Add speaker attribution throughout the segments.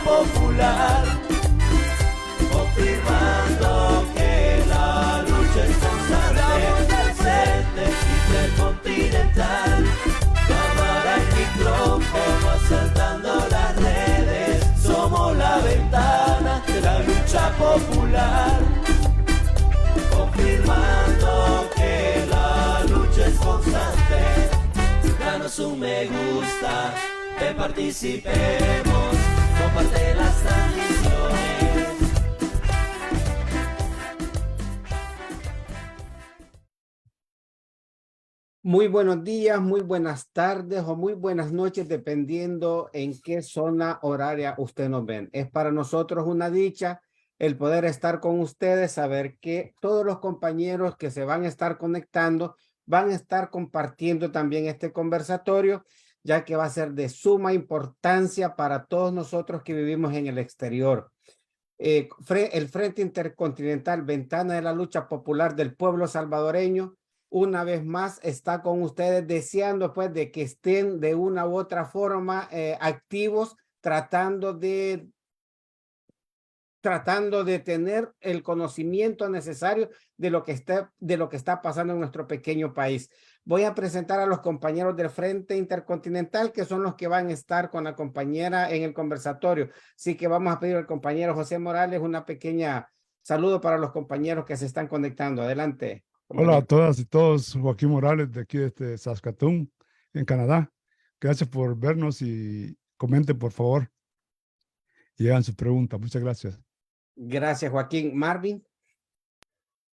Speaker 1: popular, confirmando que la lucha es constante, intercontinental, cámara y micrófono asaltando las redes, somos la ventana de la lucha popular, confirmando que la lucha es constante. Danos un me gusta, que participemos, comparte las transmisiones.
Speaker 2: Muy buenos días, muy buenas tardes o muy buenas noches, dependiendo en qué zona horaria usted nos ven. Es para nosotros una dicha el poder estar con ustedes, saber que todos los compañeros que se van a estar conectando van a estar compartiendo también este conversatorio, ya que va a ser de suma importancia para todos nosotros que vivimos en el exterior. El Frente Intercontinental, Ventana de la Lucha Popular del Pueblo Salvadoreño, una vez más está con ustedes, deseando pues de que estén de una u otra forma activos, tratando de tener el conocimiento necesario de lo que está pasando en nuestro pequeño país. Voy a presentar a los compañeros del Frente Intercontinental, que son los que van a estar con la compañera en el conversatorio. Así que vamos a pedir al compañero José Morales una pequeña saludo para los compañeros que se están conectando. Adelante,
Speaker 3: Hola a
Speaker 2: compañero.
Speaker 3: todas y todos, Joaquín Morales de aquí desde Saskatoon, en Canadá. Gracias por vernos y comenten por favor y hagan sus preguntas. Muchas gracias.
Speaker 2: Gracias, Joaquín. Marvin.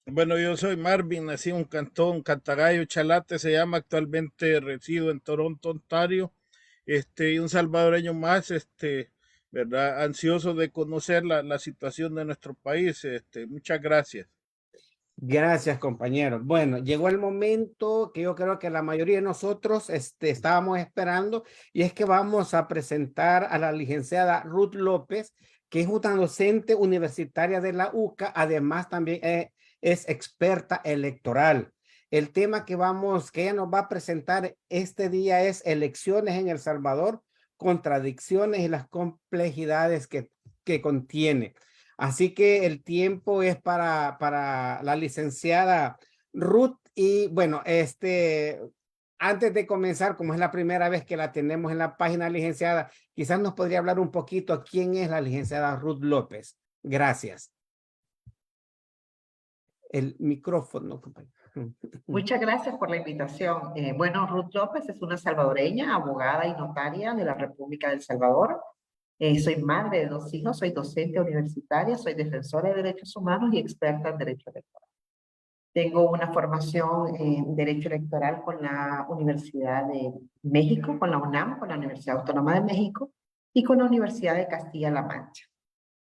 Speaker 4: Bueno, yo soy Marvin, nací en un cantón, Cantagallo, Chalate, se llama, actualmente resido en Toronto, Ontario, y un salvadoreño más, ¿verdad? Ansioso de conocer la situación de nuestro país, muchas gracias.
Speaker 2: Gracias, compañero. Bueno, llegó el momento que yo creo que la mayoría de nosotros estábamos esperando, y es que vamos a presentar a la licenciada Ruth López, que es una docente universitaria de la UCA, además también es experta electoral. El tema que ella nos va a presentar este día es elecciones en El Salvador, contradicciones y las complejidades que contiene. Así que el tiempo es para la licenciada Ruth. Y bueno, antes de comenzar, como es la primera vez que la tenemos en la página, licenciada, quizás nos podría hablar un poquito quién es la licenciada Ruth López. Gracias. El micrófono, compañero.
Speaker 5: Muchas gracias por la invitación. Bueno, Ruth López es una salvadoreña, abogada y notaria de la República del Salvador. Soy madre de 2 hijos, soy docente universitaria, soy defensora de derechos humanos y experta en derecho electoral. Tengo una formación en derecho electoral con la Universidad de México, con la UNAM, con la Universidad Autónoma de México y con la Universidad de Castilla-La Mancha.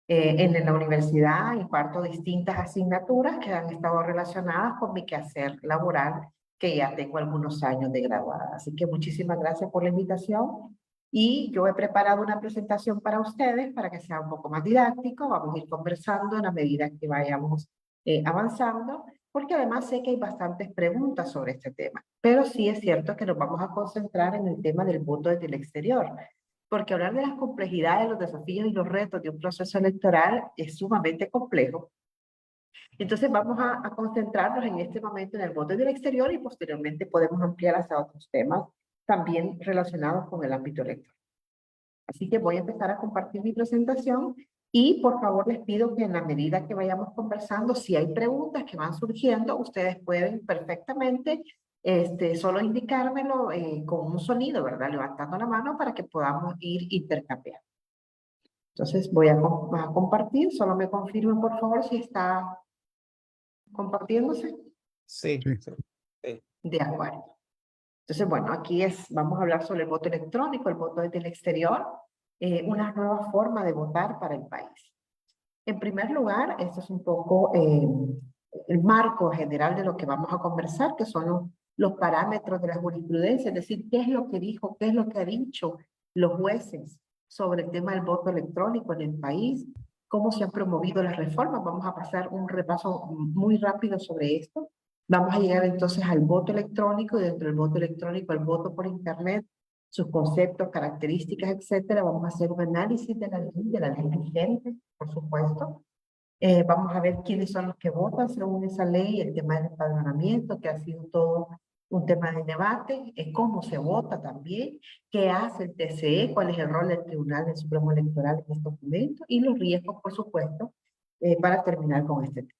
Speaker 5: En la universidad imparto distintas asignaturas que han estado relacionadas con mi quehacer laboral, que ya tengo algunos años de graduada. Así que muchísimas gracias por la invitación. Y yo he preparado una presentación para ustedes para que sea un poco más didáctico. Vamos a ir conversando en la medida que vayamos avanzando, porque además sé que hay bastantes preguntas sobre este tema. Pero sí es cierto que nos vamos a concentrar en el tema del voto desde el exterior, porque hablar de las complejidades, los desafíos y los retos de un proceso electoral es sumamente complejo. Entonces vamos a concentrarnos en este momento en el voto del exterior, y posteriormente podemos ampliar hacia otros temas también relacionados con el ámbito electoral. Así que voy a empezar a compartir mi presentación, y por favor les pido que en la medida que vayamos conversando, si hay preguntas que van surgiendo, ustedes pueden perfectamente solo indicármelo con un sonido, ¿verdad? Levantando la mano para que podamos ir intercambiando. Entonces voy a compartir, solo me confirmen por favor si está compartiéndose.
Speaker 2: Sí.
Speaker 5: De acuerdo. Entonces, bueno, aquí vamos a hablar sobre el voto electrónico, el voto desde el exterior, una nueva forma de votar para el país. En primer lugar, esto es un poco el marco general de lo que vamos a conversar, que son los parámetros de la jurisprudencia, es decir, qué es lo que dijo, qué es lo que han dicho los jueces sobre el tema del voto electrónico en el país, cómo se han promovido las reformas. Vamos a pasar un repaso muy rápido sobre esto. Vamos a llegar entonces al voto electrónico, y dentro del voto electrónico al voto por internet, sus conceptos, características, etcétera. Vamos a hacer un análisis de la ley vigente, por supuesto. Vamos a ver quiénes son los que votan según esa ley, el tema del empadronamiento, que ha sido todo un tema de debate, cómo se vota también, qué hace el TCE, cuál es el rol del Tribunal del Supremo Electoral en este documento y los riesgos, por supuesto, para terminar con este tema.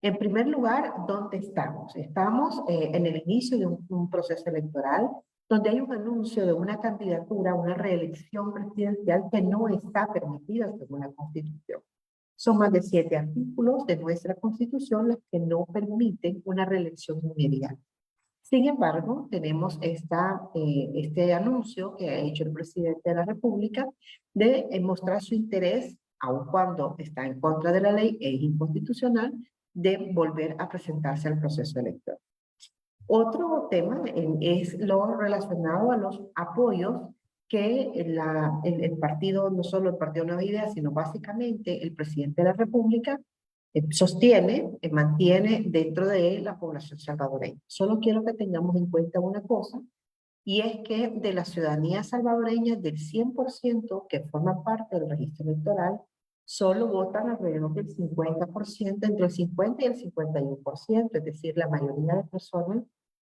Speaker 5: En primer lugar, ¿dónde estamos? Estamos en el inicio de un proceso electoral donde hay un anuncio de una candidatura, una reelección presidencial que no está permitida según la Constitución. Son más de 7 artículos de nuestra Constitución los que no permiten una reelección inmediata. Sin embargo, tenemos este anuncio que ha hecho el presidente de la República de mostrar su interés, aun cuando está en contra de la ley e es inconstitucional, de volver a presentarse al proceso electoral. Otro tema es lo relacionado a los apoyos que el partido, no solo el Partido Nueva Ideas, sino básicamente el presidente de la República sostiene, mantiene dentro de la población salvadoreña. Solo quiero que tengamos en cuenta una cosa, y es que de la ciudadanía salvadoreña, del 100% que forma parte del registro electoral, solo votan alrededor del 50%, entre el 50 y el 51%, es decir, la mayoría de personas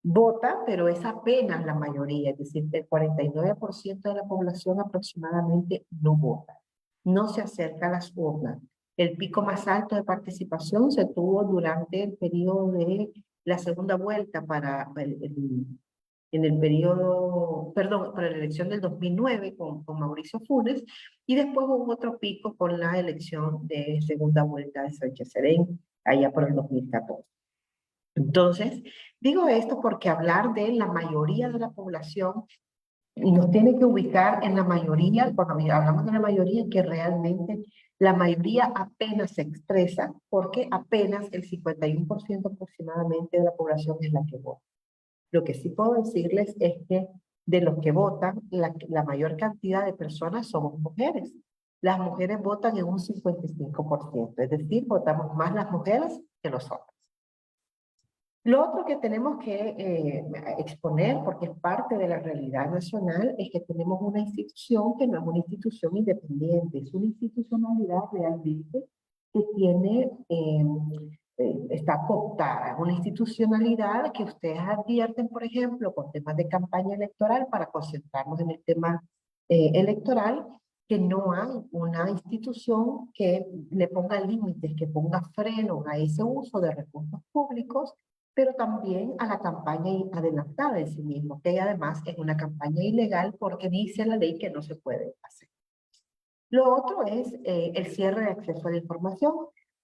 Speaker 5: vota, pero es apenas la mayoría, es decir, el 49% de la población aproximadamente no vota, no se acerca a las urnas. El pico más alto de participación se tuvo durante el periodo de la segunda vuelta en el periodo, perdón, para la elección del 2009 con Mauricio Funes, y después hubo otro pico con la elección de segunda vuelta de Sánchez Serén, allá por el 2014. Entonces, digo esto porque hablar de la mayoría de la población nos tiene que ubicar en la mayoría, cuando hablamos de la mayoría, que realmente la mayoría apenas se expresa, porque apenas el 51% aproximadamente de la población es la que vota. Lo que sí puedo decirles es que de los que votan, la mayor cantidad de personas somos mujeres. Las mujeres votan en un 55%, es decir, votamos más las mujeres que los hombres. Lo otro que tenemos que exponer, porque es parte de la realidad nacional, es que tenemos una institución que no es una institución independiente, es una institucionalidad realmente que tiene, está cooptada, es una institucionalidad que ustedes advierten, por ejemplo, con temas de campaña electoral, para concentrarnos en el tema electoral, que no hay una institución que le ponga límites, que ponga frenos a ese uso de recursos públicos, pero también a la campaña adelantada en sí mismo, que además es una campaña ilegal porque dice la ley que no se puede hacer. Lo otro es el cierre de acceso a la información.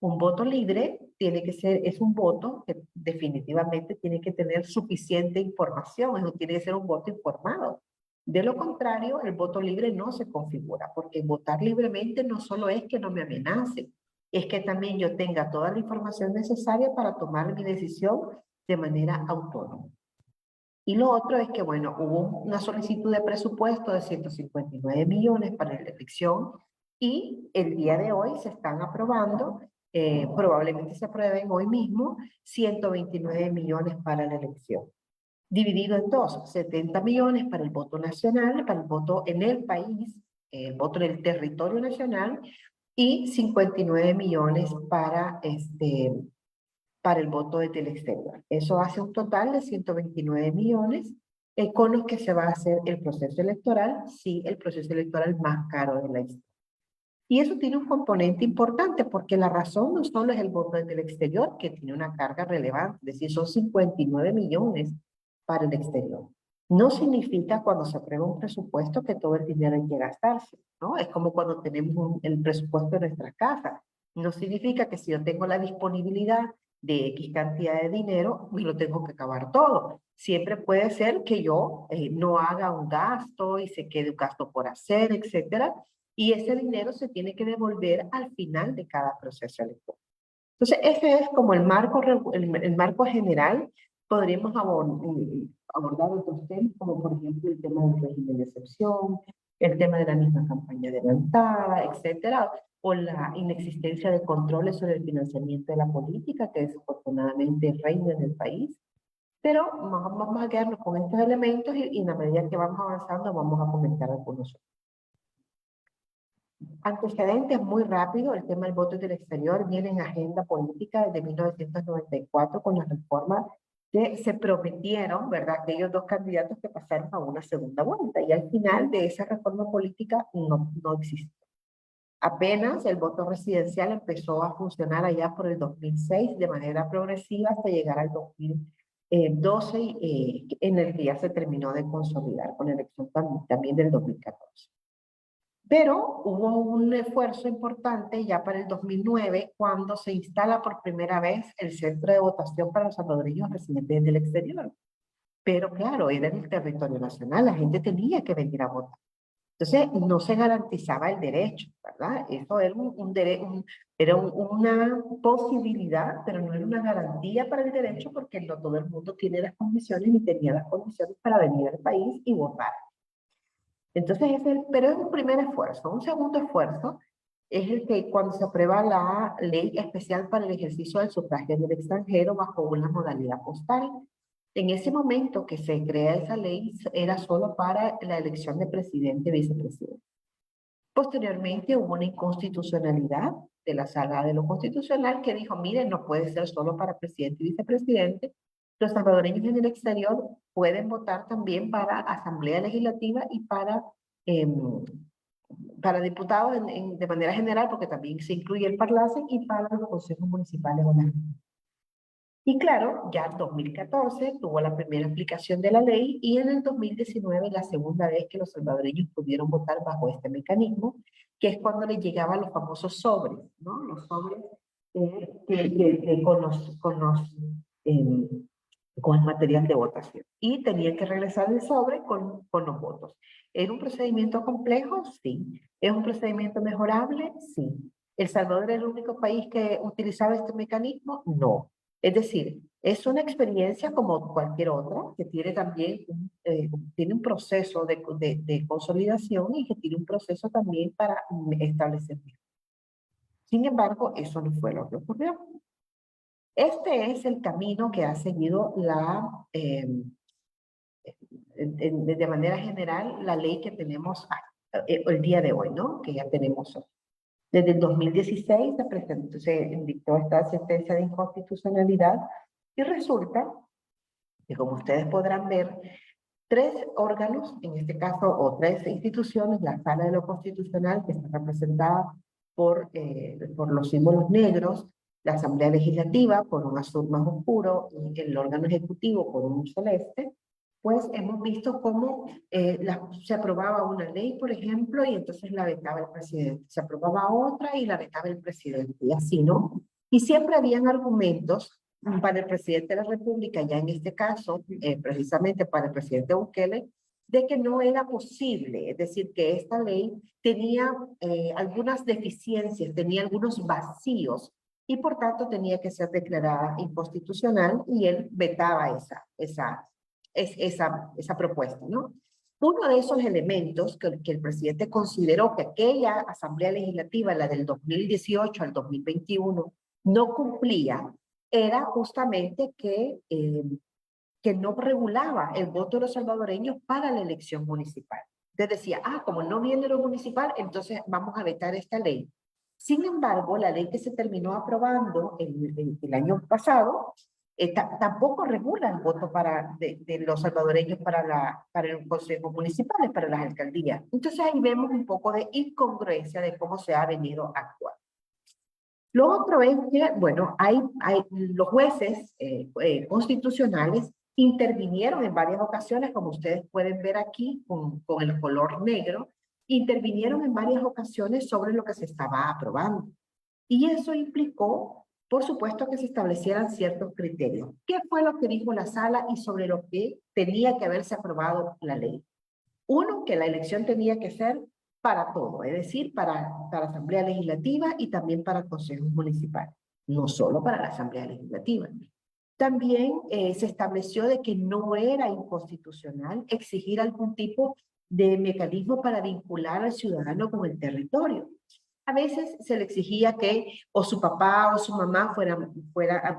Speaker 5: Un voto libre es un voto que definitivamente tiene que tener suficiente información, eso tiene que ser un voto informado. De lo contrario, el voto libre no se configura, porque votar libremente no solo es que no me amenacen, es que también yo tenga toda la información necesaria para tomar mi decisión de manera autónoma. Y lo otro es que, bueno, hubo una solicitud de presupuesto de 159 millones para la elección y el día de hoy se están aprobando, probablemente se aprueben hoy mismo, 129 millones para la elección. Dividido en dos, 70 millones para el voto nacional, para el voto en el país, el voto en el territorio nacional, y 59 millones para el voto desde el exterior. Eso hace un total de 129 millones con los que se va a hacer el proceso electoral, sí, el proceso electoral más caro de la historia. Y eso tiene un componente importante porque la razón no solo es el voto desde el exterior, que tiene una carga relevante, es decir, son 59 millones para el exterior. No significa cuando se aprueba un presupuesto que todo el dinero hay que gastarse, ¿no? Es como cuando tenemos el presupuesto de nuestra casa. No significa que si yo tengo la disponibilidad de X cantidad de dinero, me lo tengo que acabar todo. Siempre puede ser que yo no haga un gasto y se quede un gasto por hacer, etcétera, y ese dinero se tiene que devolver al final de cada proceso electoral. Entonces, ese es como el marco general. Podríamos abordar otros temas, como por ejemplo el tema del régimen de excepción, el tema de la misma campaña adelantada, etcétera, o la inexistencia de controles sobre el financiamiento de la política, que desafortunadamente reina en el país. Pero vamos a quedarnos con estos elementos y en la medida que vamos avanzando vamos a comentar algunos. Antecedentes muy rápido, el tema del voto del exterior viene en agenda política desde 1994 con las reformas que se prometieron, ¿verdad? Aquellos dos candidatos que pasaron a una segunda vuelta y al final de esa reforma política no existe. Apenas el voto residencial empezó a funcionar allá por el 2006 de manera progresiva hasta llegar al 2012 en el que ya se terminó de consolidar con la elección también del 2014. Pero hubo un esfuerzo importante ya para el 2009 cuando se instala por primera vez el centro de votación para los salvadoreños residentes del exterior. Pero claro, era en el territorio nacional, la gente tenía que venir a votar. Entonces, no se garantizaba el derecho, ¿verdad? Eso era una posibilidad, pero no era una garantía para el derecho porque no todo el mundo tiene las condiciones ni tenía las condiciones para venir al país y votar. Entonces, pero es un primer esfuerzo. Un segundo esfuerzo es el que cuando se aprueba la ley especial para el ejercicio del sufragio en el extranjero bajo una modalidad postal. En ese momento que se crea esa ley era solo para la elección de presidente y vicepresidente. Posteriormente hubo una inconstitucionalidad de la Sala de lo Constitucional que dijo, miren, no puede ser solo para presidente y vicepresidente. Los salvadoreños en el exterior pueden votar también para Asamblea Legislativa y para diputados de manera general, porque también se incluye el Parlacen y para los consejos municipales o la. Y claro, ya en 2014 tuvo la primera aplicación de la ley y en el 2019 la segunda vez que los salvadoreños pudieron votar bajo este mecanismo, que es cuando les llegaban los famosos sobres, ¿no? Los sobres con el material de votación. Y tenían que regresar el sobre con los votos. ¿Era un procedimiento complejo? Sí. ¿Es un procedimiento mejorable? Sí. ¿El Salvador era el único país que utilizaba este mecanismo? No. Es decir, es una experiencia como cualquier otra, que tiene también tiene un proceso de consolidación y que tiene un proceso también para establecer. Sin embargo, eso no fue lo que ocurrió. Este es el camino que ha seguido de manera general la ley que tenemos el día de hoy, ¿no? Que ya tenemos hoy. Desde el 2016 se dictó esta sentencia de inconstitucionalidad y resulta que, como ustedes podrán ver, 3 órganos, en este caso, o 3 instituciones, la Sala de lo Constitucional, que está representada por los símbolos negros, la Asamblea Legislativa por un azul más oscuro y el órgano ejecutivo por un celeste, pues hemos visto cómo se aprobaba una ley, por ejemplo, y entonces la vetaba el presidente. Se aprobaba otra y la vetaba el presidente, y así, ¿no? Y siempre habían argumentos para el presidente de la República, ya en este caso, precisamente para el presidente Bukele, de que no era posible, es decir, que esta ley tenía algunas deficiencias, tenía algunos vacíos, y por tanto tenía que ser declarada inconstitucional, y él vetaba esa propuesta, ¿no? Uno de esos elementos que el presidente consideró que aquella Asamblea Legislativa, la del 2018 al 2021, no cumplía, era justamente que no regulaba el voto de los salvadoreños para la elección municipal. Entonces decía, como no viene lo municipal, entonces vamos a vetar esta ley. Sin embargo, la ley que se terminó aprobando el año pasado tampoco regula el voto de los salvadoreños para los consejos municipales, para las alcaldías. Entonces ahí vemos un poco de incongruencia de cómo se ha venido actuando. Lo otro es que, bueno, los jueces constitucionales intervinieron en varias ocasiones, como ustedes pueden ver aquí con el color negro, intervinieron en varias ocasiones sobre lo que se estaba aprobando. Y eso implicó, por supuesto, que se establecieran ciertos criterios. ¿Qué fue lo que dijo la sala y sobre lo que tenía que haberse aprobado la ley? Uno, que la elección tenía que ser para todo, es decir, para Asamblea Legislativa y también para consejos municipales, no solo para la Asamblea Legislativa. También se estableció de que no era inconstitucional exigir algún tipo de mecanismo para vincular al ciudadano con el territorio. A veces se le exigía que o su papá o su mamá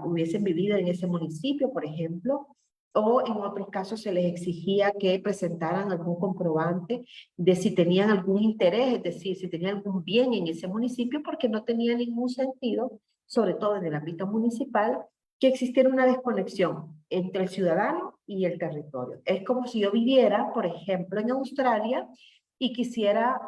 Speaker 5: hubiesen vivido en ese municipio, por ejemplo, o en otros casos se les exigía que presentaran algún comprobante de si tenían algún interés, es decir, si tenían algún bien en ese municipio, porque no tenía ningún sentido, sobre todo en el ámbito municipal, que existiera una desconexión entre el ciudadano y el territorio. Es como si yo viviera, por ejemplo, en Australia y quisiera,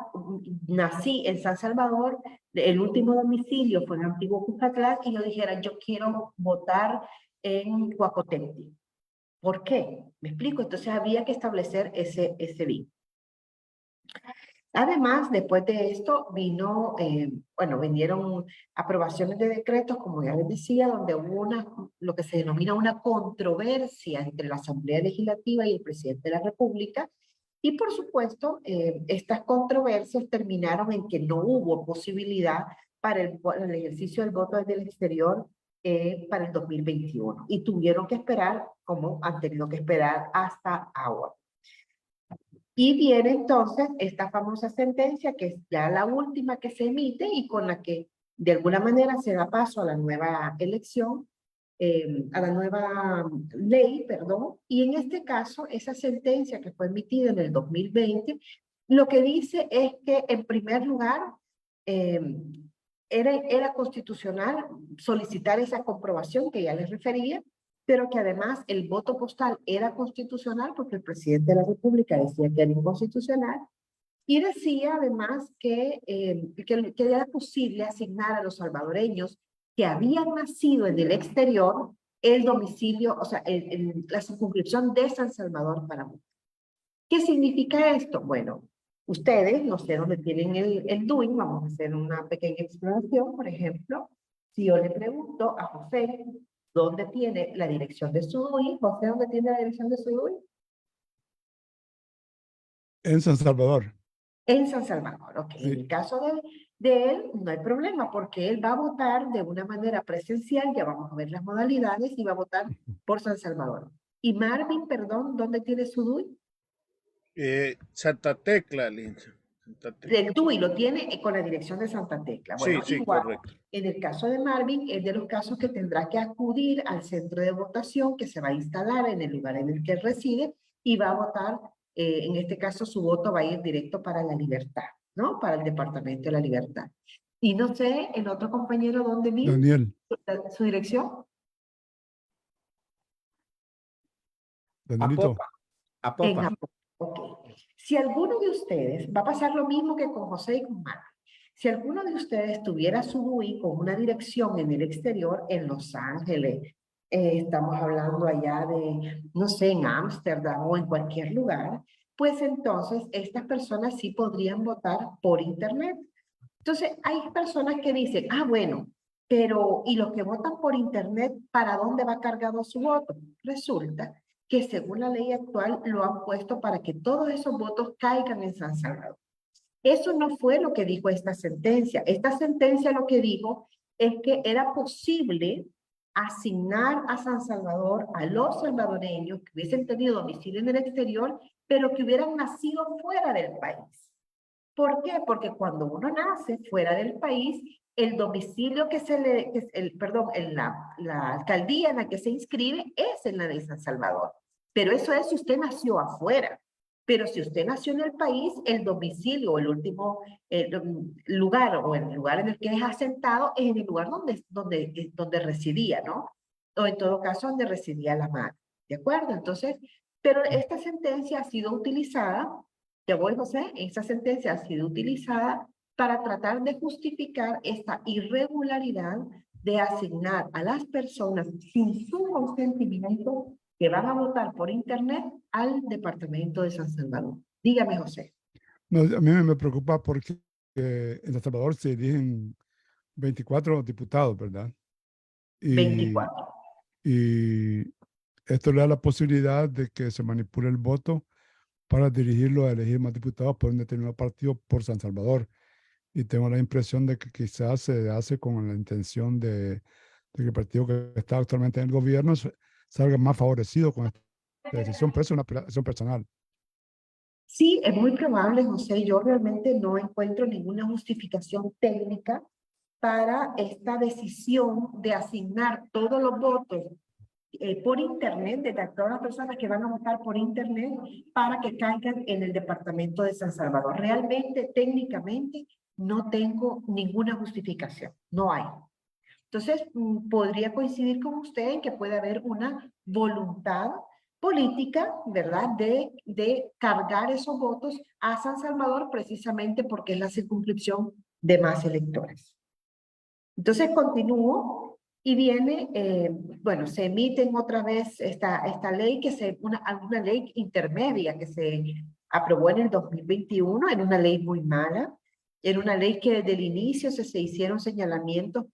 Speaker 5: nací en San Salvador, el último domicilio fue en Antiguo Cuscatlán, y yo dijera, yo quiero votar en Huacotenti. ¿Por qué? ¿Me explico? Entonces había que establecer ese vínculo. Además, después de esto vino, vinieron aprobaciones de decretos, como ya les decía, donde hubo lo que se denomina una controversia entre la Asamblea Legislativa y el presidente de la República, y por supuesto, estas controversias terminaron en que no hubo posibilidad para el ejercicio del voto desde el exterior para el 2021, y tuvieron que esperar, como han tenido que esperar hasta ahora. Y viene entonces esta famosa sentencia, que es ya la última que se emite y con la que de alguna manera se da paso a la nueva elección, a la nueva ley, perdón. Y en este caso, esa sentencia que fue emitida en el 2020, lo que dice es que en primer lugar, era constitucional solicitar esa comprobación que ya les refería, pero que además el voto postal era constitucional porque el presidente de la República decía que era inconstitucional, y decía además que era posible asignar a los salvadoreños que habían nacido en el exterior el domicilio, o sea, la circunscripción de San Salvador para votar. ¿Qué significa esto? Bueno, ustedes, no sé dónde tienen el DUI, vamos a hacer una pequeña exploración, por ejemplo. Si yo le pregunto a José dónde tiene la dirección de su DUI, José, ¿dónde tiene la dirección de su DUI?
Speaker 3: En San Salvador.
Speaker 5: En San Salvador, ok.
Speaker 3: Sí.
Speaker 5: En el caso de él, no hay problema, porque él va a votar de una manera presencial, ya vamos a ver las modalidades, y va a votar por San Salvador. Y Marvin, perdón, ¿dónde tiene su DUI?
Speaker 4: Santa Tecla, Lincha. Santa Tecla.
Speaker 5: El DUI lo tiene con la dirección de Santa Tecla. Bueno,
Speaker 4: Sí,
Speaker 5: igual,
Speaker 4: correcto.
Speaker 5: en el caso de Marvin, es de los casos que tendrá que acudir al centro de votación que se va a instalar en el lugar en el que reside, y va a votar, en este caso su voto va a ir directo para La Libertad, ¿no? Para el Departamento de La Libertad. Y no sé, el otro compañero, ¿dónde vive?
Speaker 3: Daniel.
Speaker 5: ¿Su dirección?
Speaker 3: Danielito.
Speaker 2: Apopa.
Speaker 5: En Apopa. Ok. Si alguno de ustedes, va a pasar lo mismo que con José y con Marvin. Si alguno de ustedes tuviera su DUI con una dirección en el exterior, en Los Ángeles, estamos hablando allá de, no sé, en Ámsterdam o en cualquier lugar, pues entonces estas personas sí podrían votar por internet. Entonces, hay personas que dicen, ah, bueno, pero ¿y los que votan por internet, para dónde va cargado su voto? Resulta que según la ley actual lo han puesto para que todos esos votos caigan en San Salvador. Eso no fue lo que dijo esta sentencia. Esta sentencia lo que dijo es que era posible asignar a San Salvador a los salvadoreños que hubiesen tenido domicilio en el exterior, pero que hubieran nacido fuera del país. ¿Por qué? Porque cuando uno nace fuera del país, el domicilio la alcaldía en la que se inscribe es en la de San Salvador. Pero eso es si usted nació afuera. Pero si usted nació en el país, el domicilio o el último lugar, o el lugar en el que es asentado, es en el lugar donde residía, ¿no? O en todo caso, donde residía la madre. ¿De acuerdo? Entonces, pero esta sentencia ha sido utilizada, ya voy, José, esta sentencia ha sido utilizada para tratar de justificar esta irregularidad de asignar a las personas sin su consentimiento que van a votar por internet al departamento de San Salvador. Dígame, José.
Speaker 3: No, a mí me preocupa porque en San Salvador se eligen 24 diputados, ¿verdad?
Speaker 5: 24.
Speaker 3: Y esto le da la posibilidad de que se manipule el voto para dirigirlo a elegir más diputados por un determinado partido por San Salvador. Y tengo la impresión de que quizás se hace con la intención de que el partido que está actualmente en el gobierno salga más favorecido con esta decisión, pero es una decisión personal.
Speaker 5: Sí, es muy probable, José. Yo realmente no encuentro ninguna justificación técnica para esta decisión de asignar todos los votos por internet, de todas las personas que van a votar por internet para que caigan en el departamento de San Salvador. Realmente, técnicamente, no tengo ninguna justificación, no hay. Entonces, podría coincidir con usted en que puede haber una voluntad política, ¿verdad?, de cargar esos votos a San Salvador precisamente porque es la circunscripción de más electores. Entonces, continúo y viene, bueno, se emiten otra vez esta ley, alguna ley intermedia que se aprobó en el 2021, en una ley muy mala, en una ley que desde el inicio se hicieron señalamientos,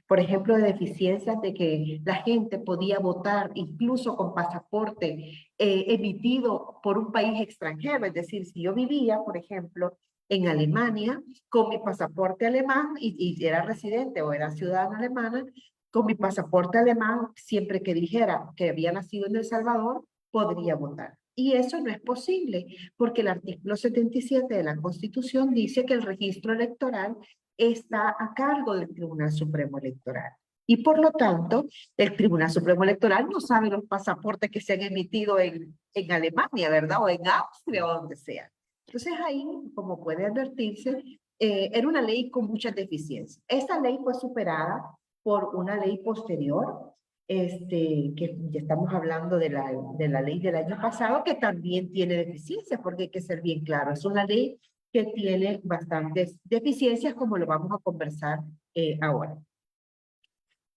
Speaker 5: por ejemplo, de deficiencias de que la gente podía votar incluso con pasaporte emitido por un país extranjero. Es decir, si yo vivía, por ejemplo, en Alemania, con mi pasaporte alemán, y era residente o era ciudadana alemana, con mi pasaporte alemán, siempre que dijera que había nacido en El Salvador, podría votar. Y eso no es posible, porque el artículo 77 de la Constitución dice que el registro electoral está a cargo del Tribunal Supremo Electoral. Y por lo tanto, el Tribunal Supremo Electoral no sabe los pasaportes que se han emitido en Alemania, ¿verdad? O en Austria o donde sea. Entonces ahí, como puede advertirse, era una ley con muchas deficiencias. Esta ley fue superada por una ley posterior, que ya estamos hablando de la ley del año pasado, que también tiene deficiencias, porque hay que ser bien claro, es una ley que tiene bastantes deficiencias, como lo vamos a conversar ahora.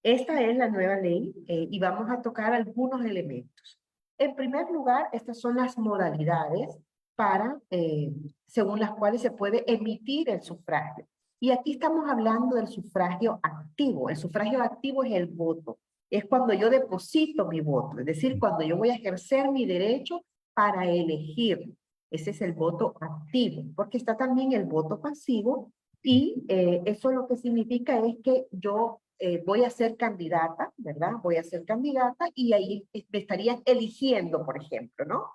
Speaker 5: Esta es la nueva ley y vamos a tocar algunos elementos. En primer lugar, estas son las modalidades según las cuales se puede emitir el sufragio. Y aquí estamos hablando del sufragio activo. El sufragio activo es el voto. Es cuando yo deposito mi voto, es decir, cuando yo voy a ejercer mi derecho para elegir. Ese es el voto activo, porque está también el voto pasivo y eso lo que significa es que yo voy a ser candidata, ¿verdad? Voy a ser candidata y ahí me estarían eligiendo, por ejemplo, ¿no?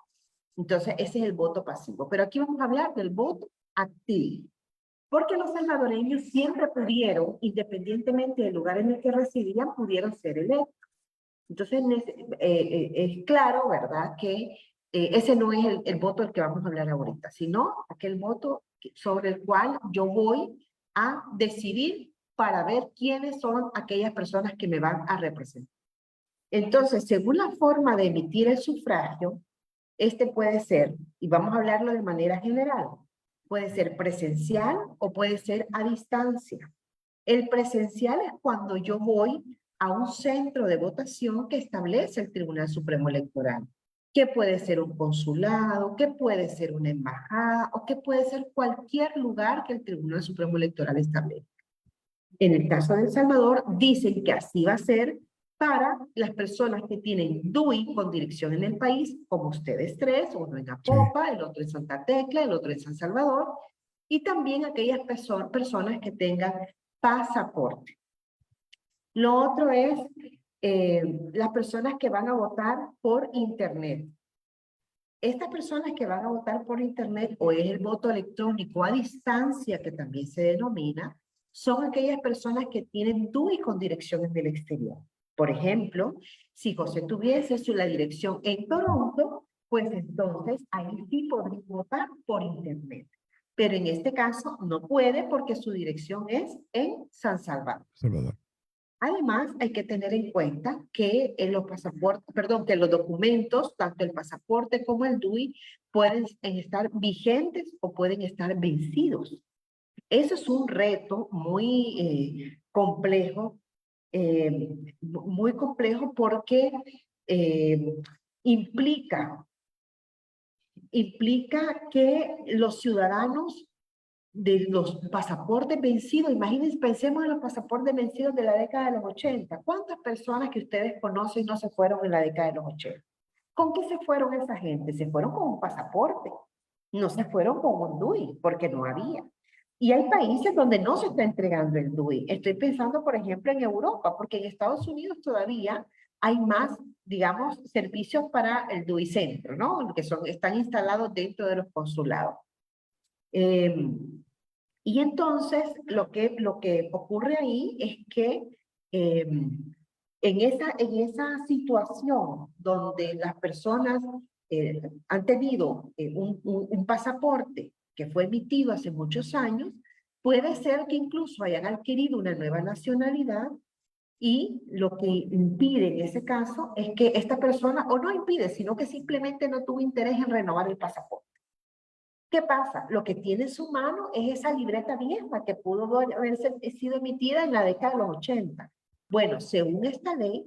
Speaker 5: Entonces, ese es el voto pasivo. Pero aquí vamos a hablar del voto activo. Porque los salvadoreños siempre pudieron, independientemente del lugar en el que residían, pudieron ser electos. Entonces, es claro, ¿verdad?, que ese no es el voto del que vamos a hablar ahorita, sino aquel voto sobre el cual yo voy a decidir para ver quiénes son aquellas personas que me van a representar. Entonces, según la forma de emitir el sufragio, puede ser, y vamos a hablarlo de manera general, puede ser presencial o puede ser a distancia. El presencial es cuando yo voy a un centro de votación que establece el Tribunal Supremo Electoral, que puede ser un consulado, que puede ser una embajada o que puede ser cualquier lugar que el Tribunal Supremo Electoral establezca. En el caso de El Salvador, dicen que así va a ser para las personas que tienen DUI con dirección en el país, como ustedes tres, uno en Apopa, el otro en Santa Tecla, el otro en San Salvador, y también aquellas personas que tengan pasaporte. Lo otro es las personas que van a votar por internet. Estas personas que van a votar por internet, o es el voto electrónico a distancia, que también se denomina, son aquellas personas que tienen DUI con dirección en el exterior. Por ejemplo, si José tuviese la dirección en Toronto, pues entonces ahí sí podría votar por internet. Pero en este caso no puede porque su dirección es en San Salvador. Además, hay que tener en cuenta que que los documentos, tanto el pasaporte como el DUI, pueden estar vigentes o pueden estar vencidos. Eso es un reto muy complejo, porque implica que los ciudadanos de los pasaportes vencidos, imagínense, pensemos en los pasaportes vencidos de la década de los 80. ¿Cuántas personas que ustedes conocen no se fueron en la década de los 80? ¿Con qué se fueron esa gente? Se fueron con un pasaporte, no se fueron con un DUI, porque no había. Y hay países donde no se está entregando el DUI. Estoy pensando, por ejemplo, en Europa, porque en Estados Unidos todavía hay más, digamos, servicios para el DUI centro, ¿no? Que están instalados dentro de los consulados. Y entonces lo que ocurre ahí es que En esa situación donde las personas han tenido un pasaporte que fue emitido hace muchos años, puede ser que incluso hayan adquirido una nueva nacionalidad y lo que impide en ese caso es que esta persona, o no impide, sino que simplemente no tuvo interés en renovar el pasaporte. ¿Qué pasa? Lo que tiene en su mano es esa libreta vieja que pudo haber sido emitida en la década de los 80. Bueno, según esta ley,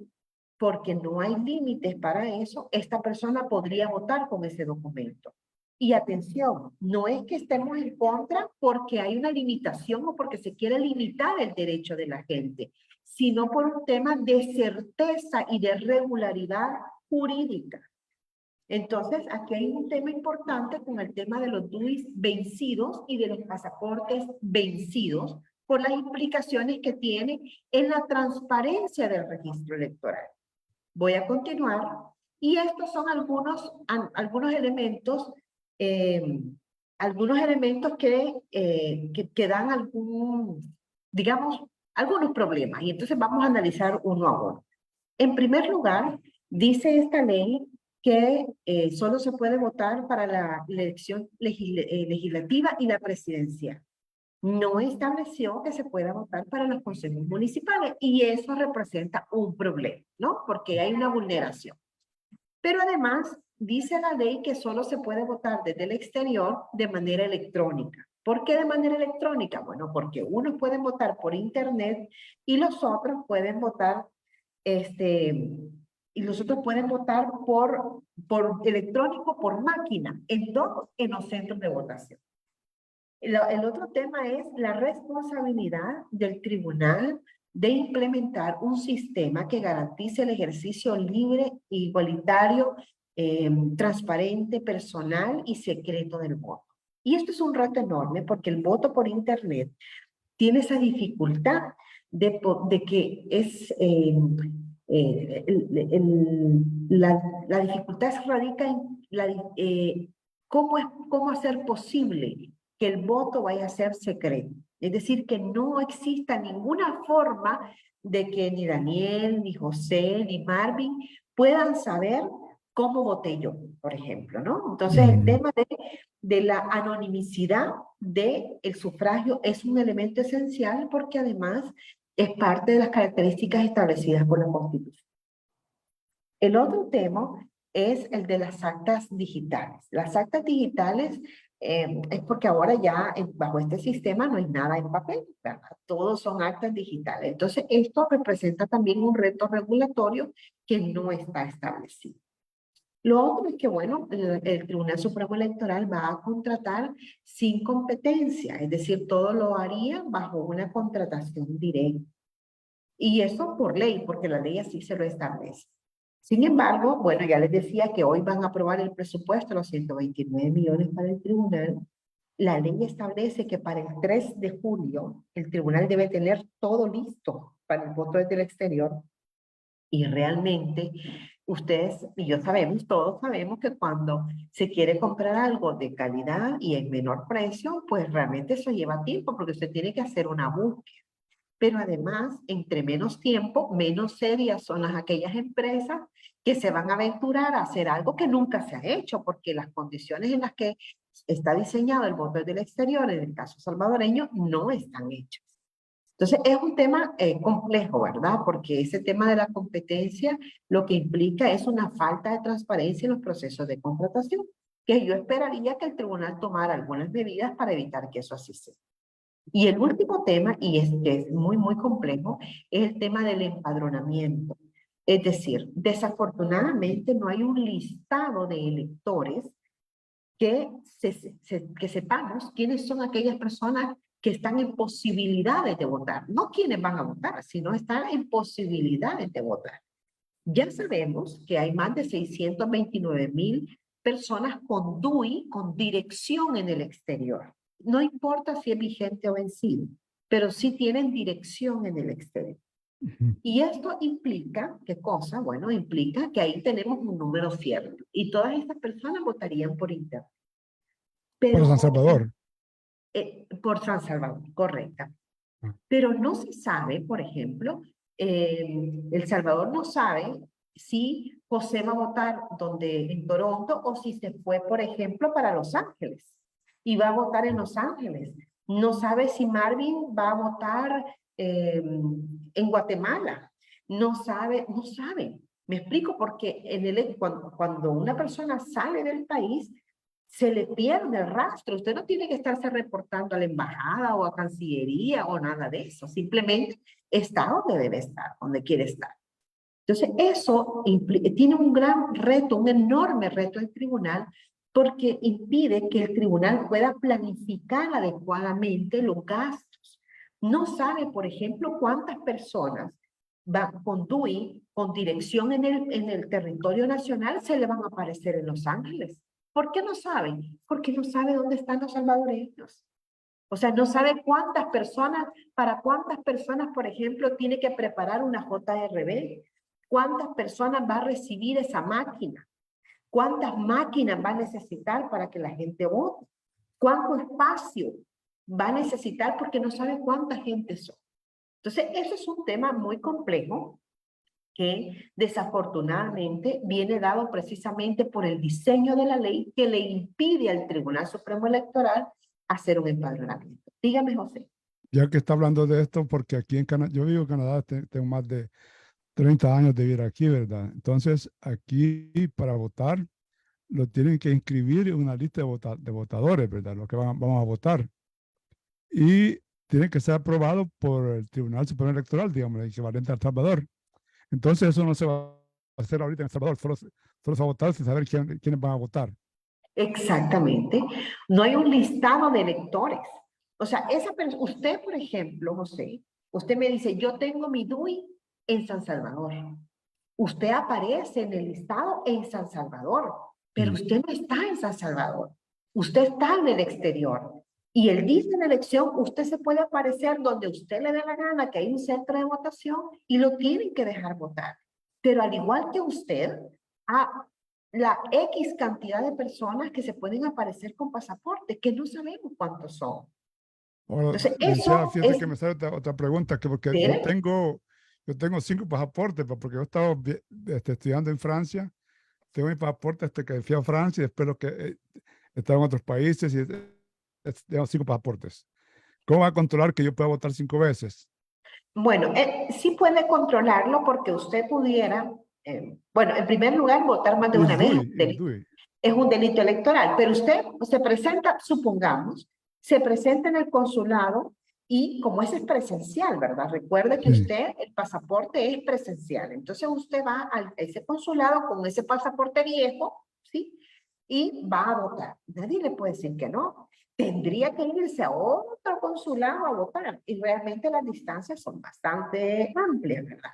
Speaker 5: porque no hay límites para eso, esta persona podría votar con ese documento. Y atención, no es que estemos en contra porque hay una limitación o porque se quiere limitar el derecho de la gente, sino por un tema de certeza y de regularidad jurídica. Entonces, aquí hay un tema importante con el tema de los DUIs vencidos y de los pasaportes vencidos por las implicaciones que tiene en la transparencia del registro electoral. Voy a continuar y estos son algunos elementos que dan digamos, algunos problemas. Y entonces vamos a analizar uno a uno. En primer lugar, dice esta ley que solo se puede votar para la elección legislativa y la presidencial. No estableció que se pueda votar para los consejos municipales y eso representa un problema, ¿no? Porque hay una vulneración. Pero además dice la ley que solo se puede votar desde el exterior de manera electrónica. ¿Por qué de manera electrónica? Bueno, porque unos pueden votar por internet y los otros pueden votar por electrónico, por máquina, en los centros de votación. El otro tema es la responsabilidad del tribunal de implementar un sistema que garantice el ejercicio libre, igualitario, transparente, personal y secreto del voto. Y esto es un reto enorme porque el voto por internet tiene esa dificultad de que es... la dificultad radica en cómo hacer posible que el voto vaya a ser secreto. Es decir, que no exista ninguna forma de que ni Daniel, ni José, ni Marvin puedan saber cómo voté yo, por ejemplo, ¿no? Entonces, el tema de la anonimicidad del sufragio es un elemento esencial porque además es parte de las características establecidas por la Constitución. El otro tema es el de las actas digitales. Las actas digitales es porque ahora ya bajo este sistema no hay nada en papel, ¿verdad? Todos son actas digitales. Entonces, esto representa también un reto regulatorio que no está establecido. Lo otro es que, bueno, el Tribunal Supremo Electoral va a contratar sin competencia, es decir, todo lo haría bajo una contratación directa. Y eso por ley, porque la ley así se lo establece. Sin embargo, bueno, ya les decía que hoy van a aprobar el presupuesto, los 129 millones para el tribunal. La ley establece que para el 3 de julio el tribunal debe tener todo listo para el voto desde el exterior. Y realmente ustedes y yo sabemos, todos sabemos que cuando se quiere comprar algo de calidad y en menor precio, pues realmente eso lleva tiempo porque usted tiene que hacer una búsqueda. Pero además, entre menos tiempo, menos serias son aquellas empresas que se van a aventurar a hacer algo que nunca se ha hecho, porque las condiciones en las que está diseñado el voto del exterior, en el caso salvadoreño, no están hechas. Entonces, es un tema complejo, ¿verdad? Porque ese tema de la competencia lo que implica es una falta de transparencia en los procesos de contratación, que yo esperaría que el tribunal tomara algunas medidas para evitar que eso así sea. Y el último tema, y es muy, muy complejo, es el tema del empadronamiento. Es decir, desafortunadamente no hay un listado de electores que sepamos quiénes son aquellas personas que están en posibilidades de votar. No quienes van a votar, sino están en posibilidades de votar. Ya sabemos que hay más de 629,000 personas con DUI, con dirección en el exterior. No importa si es vigente o vencido, pero sí tienen dirección en el exterior. Y esto implica, ¿qué cosa? Bueno, implica que ahí tenemos un número cierto. Y todas estas personas votarían por internet. Pero,
Speaker 3: por San Salvador.
Speaker 5: Por San Salvador, correcta. Pero no se sabe, por ejemplo, El Salvador no sabe si José va a votar en Toronto o si se fue, por ejemplo, para Los Ángeles y va a votar en Los Ángeles. No sabe si Marvin va a votar en Guatemala. No sabe. Me explico porque cuando una persona sale del país, se le pierde el rastro. Usted no tiene que estarse reportando a la embajada o a Cancillería o nada de eso. Simplemente está donde debe estar, donde quiere estar. Entonces, eso tiene un gran reto, un enorme reto el tribunal, porque impide que el tribunal pueda planificar adecuadamente los gastos. No sabe, por ejemplo, cuántas personas van con DUI, con dirección en el territorio nacional, se le van a aparecer en Los Ángeles. ¿Por qué no sabe? Porque no sabe dónde están los salvadoreños. O sea, no sabe para cuántas personas, por ejemplo, tiene que preparar una JRB. ¿Cuántas personas va a recibir esa máquina? ¿Cuántas máquinas va a necesitar para que la gente vote? ¿Cuánto espacio va a necesitar? Porque no sabe cuánta gente son. Entonces, eso es un tema muy complejo que desafortunadamente viene dado precisamente por el diseño de la ley que le impide al Tribunal Supremo Electoral hacer un empadronamiento. Dígame, José.
Speaker 3: Ya que está hablando de esto, porque aquí en Canadá, yo vivo en Canadá, tengo más de 30 años de vivir aquí, ¿verdad? Entonces, aquí para votar, lo tienen que inscribir en una lista de votadores, ¿verdad? Lo que vamos a votar. Y tiene que ser aprobado por el Tribunal Supremo Electoral, digamos, el equivalente a El Salvador. Entonces, eso no se va a hacer ahorita en El Salvador, solo se va a votar sin saber quiénes van a votar.
Speaker 5: Exactamente. No hay un listado de electores. O sea, usted, por ejemplo, José, usted me dice, yo tengo mi DUI en San Salvador. Usted aparece en el listado en San Salvador, pero usted no está en San Salvador. Usted está en el exterior. Y el día de la elección, usted se puede aparecer donde usted le dé la gana, que hay un centro de votación, y lo tienen que dejar votar. Pero al igual que usted, la X cantidad de personas que se pueden aparecer con pasaporte, que no sabemos cuántos son.
Speaker 3: Ahora,
Speaker 5: Entonces,
Speaker 3: fíjate
Speaker 5: es...
Speaker 3: que me sale otra pregunta, que porque
Speaker 5: ¿Quiere?
Speaker 3: yo tengo 5 pasaportes, porque yo he estado estudiando en Francia, tengo mi pasaporte hasta que fui a Francia y después lo que he estado en otros países y tengo 5 pasaportes. ¿Cómo va a controlar que yo pueda votar 5 veces?
Speaker 5: Bueno, sí puede controlarlo porque usted pudiera, bueno, en primer lugar, votar más de una vez es un delito electoral, pero usted se presenta, supongamos, se presenta en el consulado y como ese es presencial, ¿verdad? Recuerde que usted, el pasaporte es presencial, entonces usted va a ese consulado con ese pasaporte viejo, ¿sí? Y va a votar. Nadie le puede decir que no. Tendría que irse a otro consulado a votar y realmente las distancias son bastante amplias, ¿verdad?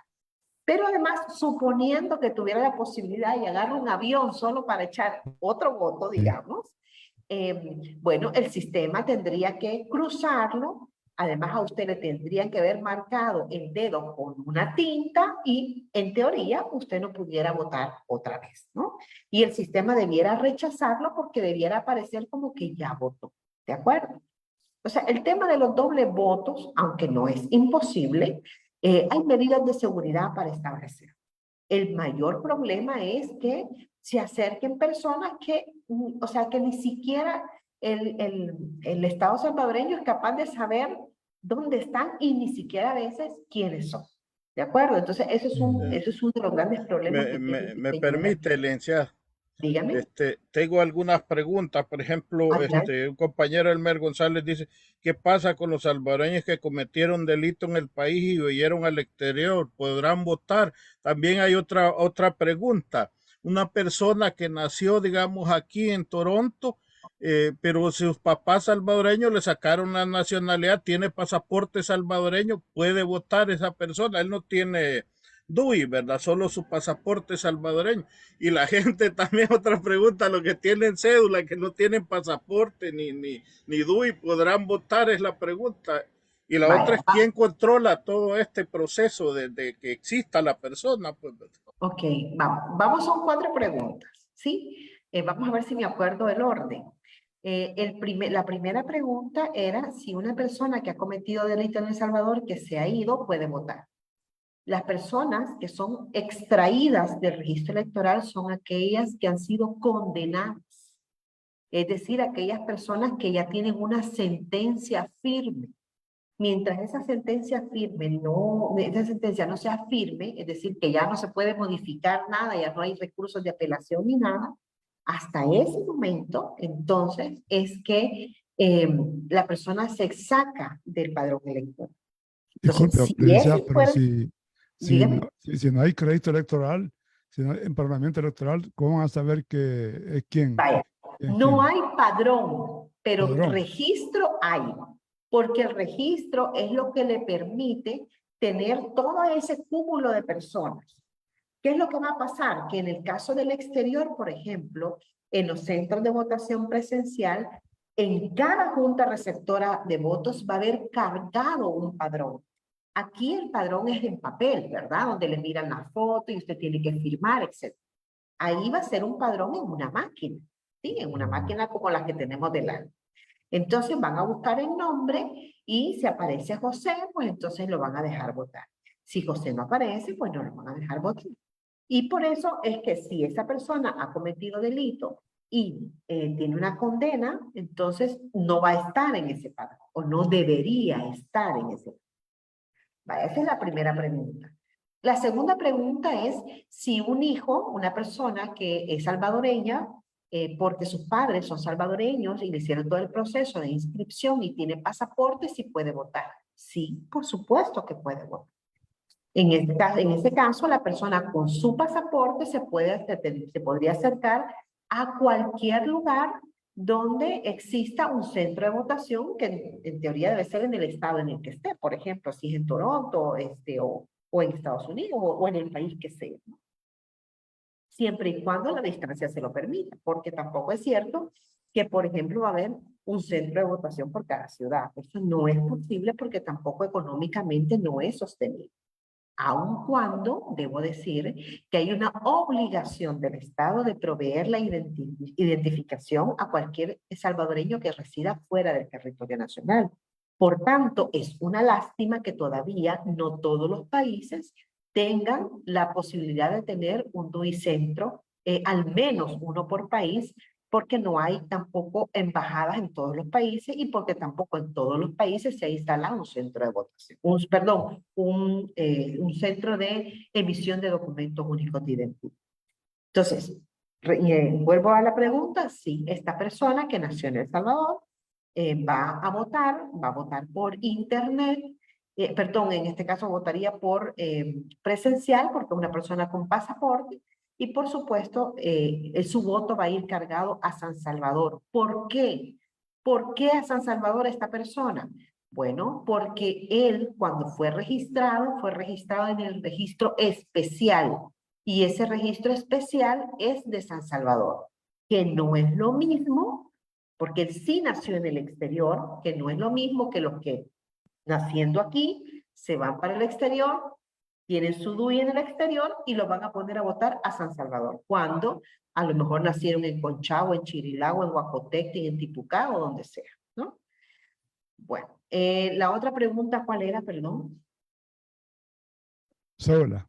Speaker 5: Pero además, suponiendo que tuviera la posibilidad de agarrar un avión solo para echar otro voto, digamos, bueno, el sistema tendría que cruzarlo. Además, a usted le tendrían que haber marcado el dedo con una tinta y, en teoría, usted no pudiera votar otra vez, ¿no? Y el sistema debiera rechazarlo porque debiera aparecer como que ya votó, ¿de acuerdo? O sea, el tema de los dobles votos, aunque no es imposible, hay medidas de seguridad para establecer. El mayor problema es que se acerquen personas que, o sea, que ni siquiera el Estado salvadoreño es capaz de saber dónde están y ni siquiera a veces quiénes son. ¿De acuerdo? Entonces, eso es uno de los grandes problemas que tiene el
Speaker 4: Me
Speaker 5: diseño
Speaker 4: permite, licenciada.
Speaker 5: Dígame.
Speaker 4: Tengo algunas preguntas. Por ejemplo, un compañero, Elmer González, dice, ¿qué pasa con los salvadoreños que cometieron delito en el país y huyeron al exterior? ¿Podrán votar? También hay otra pregunta. Una persona que nació, digamos, aquí en Toronto, pero sus papás salvadoreños le sacaron la nacionalidad, tiene pasaporte salvadoreño, ¿puede votar esa persona? Él no tiene DUI, ¿verdad? Solo su pasaporte salvadoreño. Y la gente también, otra pregunta, los que tienen cédula, que no tienen pasaporte ni DUI, ¿podrán votar? Es la pregunta. Y la otra es, ¿quién controla todo este proceso de que exista la persona? Pues,
Speaker 5: ok, vamos, son 4 preguntas, ¿sí? Vamos a ver si me acuerdo del orden. La primera pregunta era si una persona que ha cometido delito en El Salvador, que se ha ido, puede votar. Las personas que son extraídas del registro electoral son aquellas que han sido condenadas. Es decir, aquellas personas que ya tienen una sentencia firme. Mientras esa sentencia no sea firme, es decir, que ya no se puede modificar nada, ya no hay recursos de apelación ni nada, hasta ese momento, entonces, es que la persona se saca del padrón electoral. Entonces,
Speaker 3: Disculpe,
Speaker 5: si
Speaker 3: licenciada,
Speaker 5: ese
Speaker 3: pero
Speaker 5: fuera, dígame,
Speaker 3: si no hay crédito electoral, si no hay empadronamiento electoral, ¿cómo van a saber que es quién?
Speaker 5: vaya,
Speaker 3: ¿Quién es
Speaker 5: no
Speaker 3: quién?
Speaker 5: hay padrón, pero
Speaker 3: Padrón.
Speaker 5: registro hay, porque el registro es lo que le permite tener todo ese cúmulo de personas. ¿Qué es lo que va a pasar? Que en el caso del exterior, por ejemplo, en los centros de votación presencial, en cada junta receptora de votos va a haber cargado un padrón. Aquí el padrón es en papel, ¿verdad? Donde le miran la foto y usted tiene que firmar, etc. Ahí va a ser un padrón en una máquina, ¿sí? En una máquina como las que tenemos delante. Entonces van a buscar el nombre y si aparece José, pues entonces lo van a dejar votar. Si José no aparece, pues no lo van a dejar votar. Y por eso es que si esa persona ha cometido delito y tiene una condena, entonces no va a estar en ese padrón o no debería estar en ese padrón. Vaya, esa es la primera pregunta. La segunda pregunta es si un hijo, una persona que es salvadoreña, porque sus padres son salvadoreños y le hicieron todo el proceso de inscripción y tiene pasaporte, si puede votar. Sí, por supuesto que puede votar. En este caso, la persona con su pasaporte se podría acercar a cualquier lugar donde exista un centro de votación que en teoría debe ser en el estado en el que esté, por ejemplo, si es en Toronto o en Estados Unidos o en el país que sea, ¿no? Siempre y cuando la distancia se lo permita, porque tampoco es cierto que, por ejemplo, va a haber un centro de votación por cada ciudad. Eso no es posible porque tampoco económicamente no es sostenible. Aun cuando, debo decir, que hay una obligación del Estado de proveer la identificación a cualquier salvadoreño que resida fuera del territorio nacional. Por tanto, es una lástima que todavía no todos los países tengan la posibilidad de tener un DUI-centro, al menos uno por país, porque no hay tampoco embajadas en todos los países y porque tampoco en todos los países se ha instalado un centro de votación, un centro de emisión de documentos únicos de identidad. Entonces, vuelvo a la pregunta, sí, esta persona que nació en El Salvador va a votar por internet, perdón, en este caso votaría por presencial porque es una persona con pasaporte y por supuesto su voto va a ir cargado a San Salvador. ¿Por qué? ¿Por qué a San Salvador esta persona? Bueno, porque él cuando fue registrado en el registro especial y ese registro especial es de San Salvador, que no es lo mismo porque él sí nació en el exterior, que no es lo mismo que los que naciendo aquí se van para el exterior, tienen su DUI en el exterior y los van a poner a votar a San Salvador, cuando a lo mejor nacieron en Conchagua, en Chirilagua, en Huacotecte, en Tipucá o donde sea, ¿no? Bueno, la otra pregunta, ¿cuál era? Perdón.
Speaker 3: Cédula.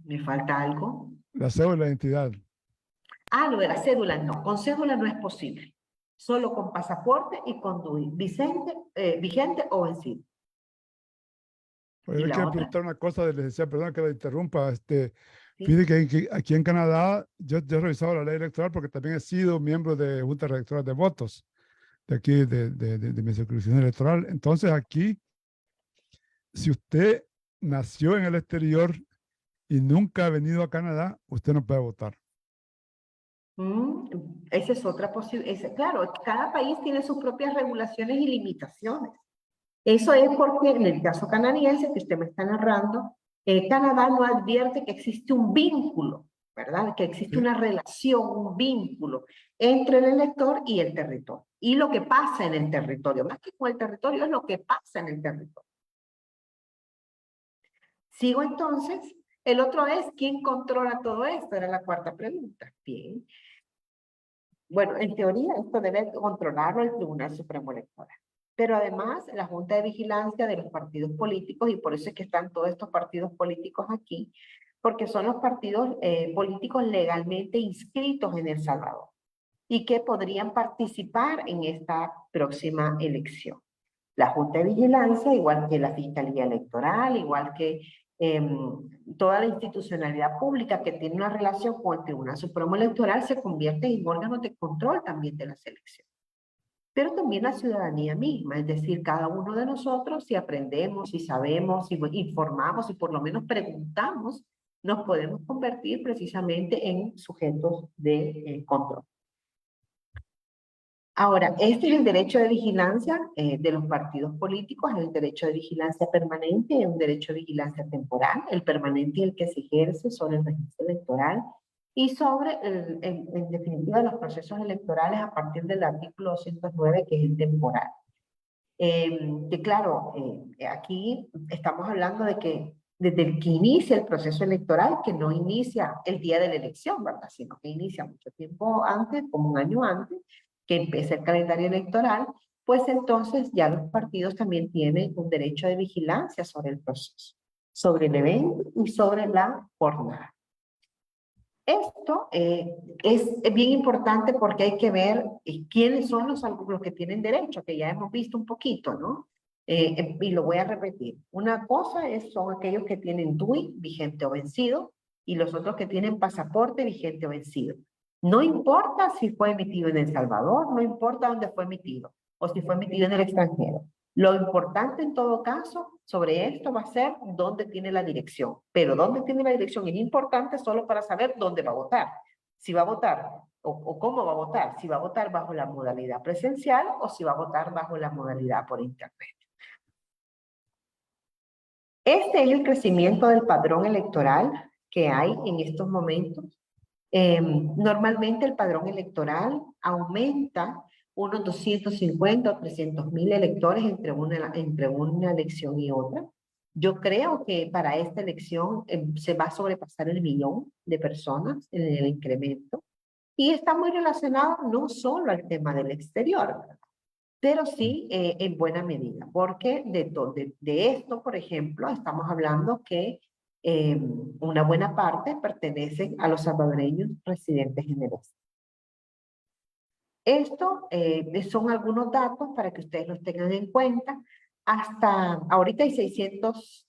Speaker 5: ¿Me falta algo?
Speaker 3: La cédula de identidad.
Speaker 5: Ah, lo de la cédula, no. Con cédula no es posible. Solo con pasaporte y con DUI. Vigente o vencido.
Speaker 3: Pues
Speaker 5: ¿Y
Speaker 3: yo le
Speaker 5: la
Speaker 3: quiero
Speaker 5: otra?
Speaker 3: preguntar una cosa, les decía, perdón que la interrumpa.
Speaker 5: Sí.
Speaker 3: Fíjate que aquí en Canadá, yo he revisado la ley electoral porque también he sido miembro de Junta Electoral de Votos, de aquí, de mi circunscripción electoral. Entonces aquí, si usted nació en el exterior y nunca ha venido a Canadá, usted no puede votar.
Speaker 5: Esa es otra posibilidad. Claro, cada país tiene sus propias regulaciones y limitaciones. Eso es porque en el caso canadiense que usted me está narrando, Canadá no advierte que existe un vínculo, ¿verdad? Que existe
Speaker 3: Sí.
Speaker 5: una relación, un vínculo entre el elector y el territorio. Y lo que pasa en el territorio, más que con el territorio, es lo que pasa en el territorio. Sigo entonces. El otro es, ¿quién controla todo esto? Era la cuarta pregunta. Bien. Bueno, en teoría esto debe controlarlo el Tribunal Supremo Electoral. Pero además, la Junta de Vigilancia de los partidos políticos, y por eso es que están todos estos partidos políticos aquí, porque son los partidos políticos legalmente inscritos en El Salvador y que podrían participar en esta próxima elección. La Junta de Vigilancia, igual que la Fiscalía Electoral, igual que toda la institucionalidad pública que tiene una relación con el Tribunal Supremo Electoral, se convierte en órganos de control también de las elecciones. Pero también la ciudadanía misma, es decir, cada uno de nosotros, si aprendemos, si sabemos, si informamos, si por lo menos preguntamos, nos podemos convertir precisamente en sujetos de control. Ahora, este es el derecho de vigilancia de los partidos políticos, es el derecho de vigilancia permanente, es un derecho de vigilancia temporal, el permanente es el que se ejerce sobre el registro electoral y sobre, en definitiva, los procesos electorales a partir del artículo 209, que es el temporal. Que claro, aquí estamos hablando de que desde el que inicia el proceso electoral, que no inicia el día de la elección, ¿verdad? Sino que inicia mucho tiempo antes, como un año antes, que empiece el calendario electoral, pues entonces ya los partidos también tienen un derecho de vigilancia sobre el proceso, sobre el evento y sobre la jornada. Esto es bien importante porque hay que ver quiénes son los que tienen derecho, que ya hemos visto un poquito, ¿no? Y lo voy a repetir. Una cosa son aquellos que tienen DUI vigente o vencido y los otros que tienen pasaporte vigente o vencido. No importa si fue emitido en El Salvador, no importa dónde fue emitido o si fue emitido en el extranjero. Lo importante en todo caso sobre esto va a ser dónde tiene la dirección. Pero dónde tiene la dirección es importante solo para saber dónde va a votar. Si va a votar o cómo va a votar. Si va a votar bajo la modalidad presencial o si va a votar bajo la modalidad por internet. Este es el crecimiento del padrón electoral que hay en estos momentos. Normalmente el padrón electoral aumenta unos 250 o 300 mil electores entre una elección y otra. Yo creo que para esta elección se va a sobrepasar el 1.000.000 de personas en el incremento. Y está muy relacionado no solo al tema del exterior, pero sí en buena medida, porque de esto, por ejemplo, estamos hablando que una buena parte pertenecen a los salvadoreños residentes en el exterior. Esto son algunos datos para que ustedes los tengan en cuenta. Hasta ahorita hay 600,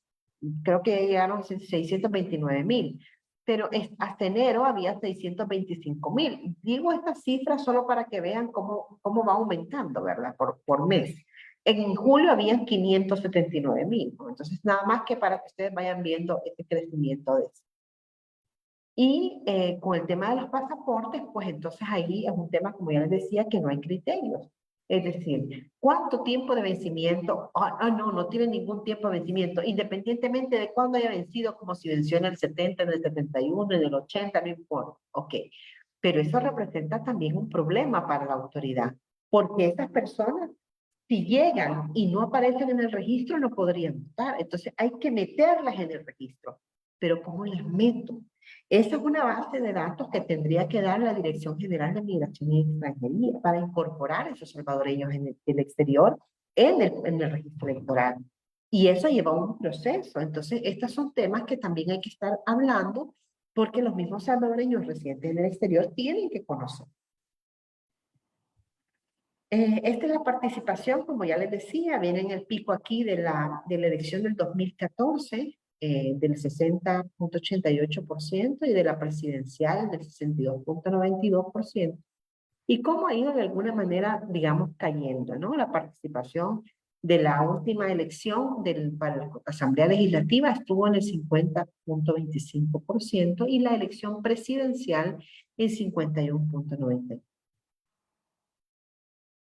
Speaker 5: creo que llegaron 629.000, pero hasta enero había 625.000. Digo estas cifras solo para que vean cómo va aumentando, ¿verdad? Por mes. En julio habían 579.000, ¿no? Entonces nada más que para que ustedes vayan viendo este crecimiento de eso. Y con el tema de los pasaportes, pues entonces ahí es un tema, como ya les decía, que no hay criterios. Es decir, ¿cuánto tiempo de vencimiento? No tiene ningún tiempo de vencimiento, independientemente de cuándo haya vencido, como si venció en el 70, en el 71, en el 80, no importa. Ok, pero eso representa también un problema para la autoridad, porque esas personas, si llegan y no aparecen en el registro, no podrían votar. Entonces hay que meterlas en el registro. Pero ¿cómo las meto? Esa es una base de datos que tendría que dar la Dirección General de Migración y Extranjería para incorporar a esos salvadoreños en el exterior en el registro electoral. Y eso lleva un proceso. Entonces, estos son temas que también hay que estar hablando porque los mismos salvadoreños residentes en el exterior tienen que conocer. Esta es la participación, como ya les decía, viene en el pico aquí de la elección del 2014, del 60.88% y de la presidencial del 62.92%. Y cómo ha ido de alguna manera, digamos, cayendo, ¿no? La participación de la última elección para la Asamblea Legislativa estuvo en el 50.25% y la elección presidencial en 51.90%.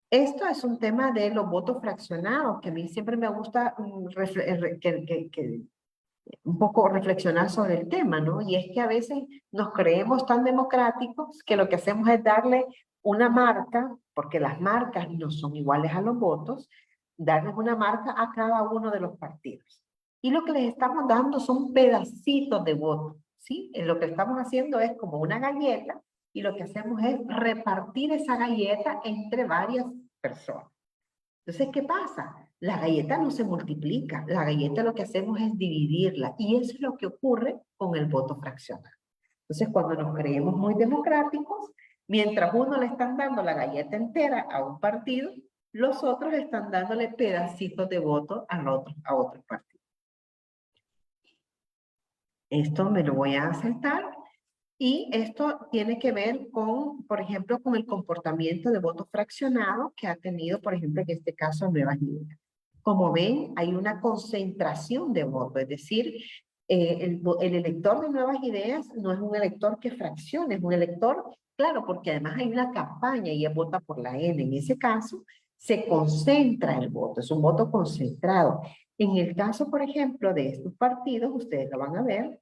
Speaker 5: Esto es un tema de los votos fraccionados, que a mí siempre me gusta un poco reflexionar sobre el tema, ¿no? Y es que a veces nos creemos tan democráticos que lo que hacemos es darle una marca, porque las marcas no son iguales a los votos, darles una marca a cada uno de los partidos. Y lo que les estamos dando son pedacitos de voto, ¿sí? Lo que estamos haciendo es como una galleta y lo que hacemos es repartir esa galleta entre varias personas. Entonces, ¿qué pasa? La galleta no se multiplica, la galleta lo que hacemos es dividirla y eso es lo que ocurre con el voto fraccionado. Entonces, cuando nos creemos muy democráticos, mientras uno le están dando la galleta entera a un partido, los otros están dándole pedacitos de voto a otros partidos. Esto me lo voy a saltar. Y esto tiene que ver con, por ejemplo, con el comportamiento de voto fraccionado que ha tenido, por ejemplo, en este caso, Nuevas Ideas. Como ven, hay una concentración de votos, es decir, el elector de Nuevas Ideas no es un elector que fraccione, es un elector, claro, porque además hay una campaña y él vota por la N. En ese caso, se concentra el voto, es un voto concentrado. En el caso, por ejemplo, de estos partidos, ustedes lo van a ver.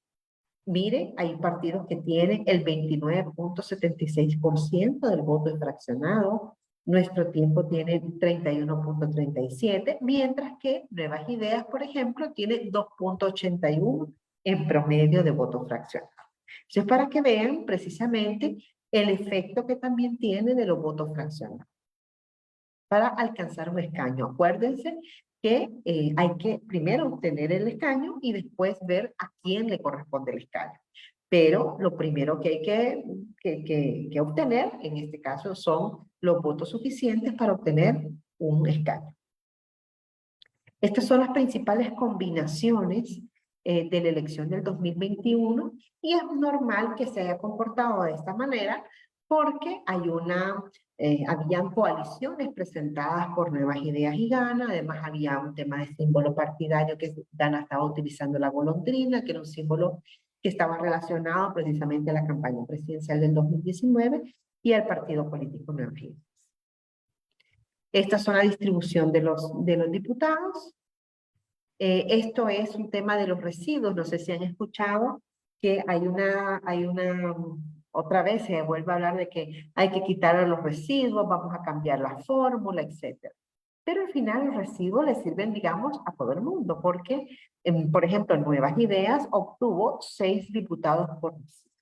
Speaker 5: Mire, hay partidos que tienen el 29.76% del voto fraccionado. Nuestro tiempo tiene 31.37, mientras que Nuevas Ideas, por ejemplo, tiene 2.81 en promedio de voto fraccionado. Eso es para que vean precisamente el efecto que también tiene de los votos fraccionados para alcanzar un escaño. Acuérdense que hay que primero obtener el escaño y después ver a quién le corresponde el escaño. Pero lo primero que hay que obtener, en este caso, son los votos suficientes para obtener un escaño. Estas son las principales combinaciones de la elección del 2021 y es normal que se haya comportado de esta manera porque habían coaliciones presentadas por Nuevas Ideas y Gana, además había un tema de símbolo partidario que Gana estaba utilizando la golondrina, que era un símbolo que estaba relacionado precisamente a la campaña presidencial del 2019 y al partido político Nuevas Ideas. Estas son la distribución de los diputados. Esto es un tema de los residuos, no sé si han escuchado que otra vez se vuelve a hablar de que hay que quitar los residuos, vamos a cambiar la fórmula, etc. Pero al final los residuos le sirven, digamos, a todo el mundo, porque, por ejemplo, Nuevas Ideas obtuvo 6 diputados por residuo,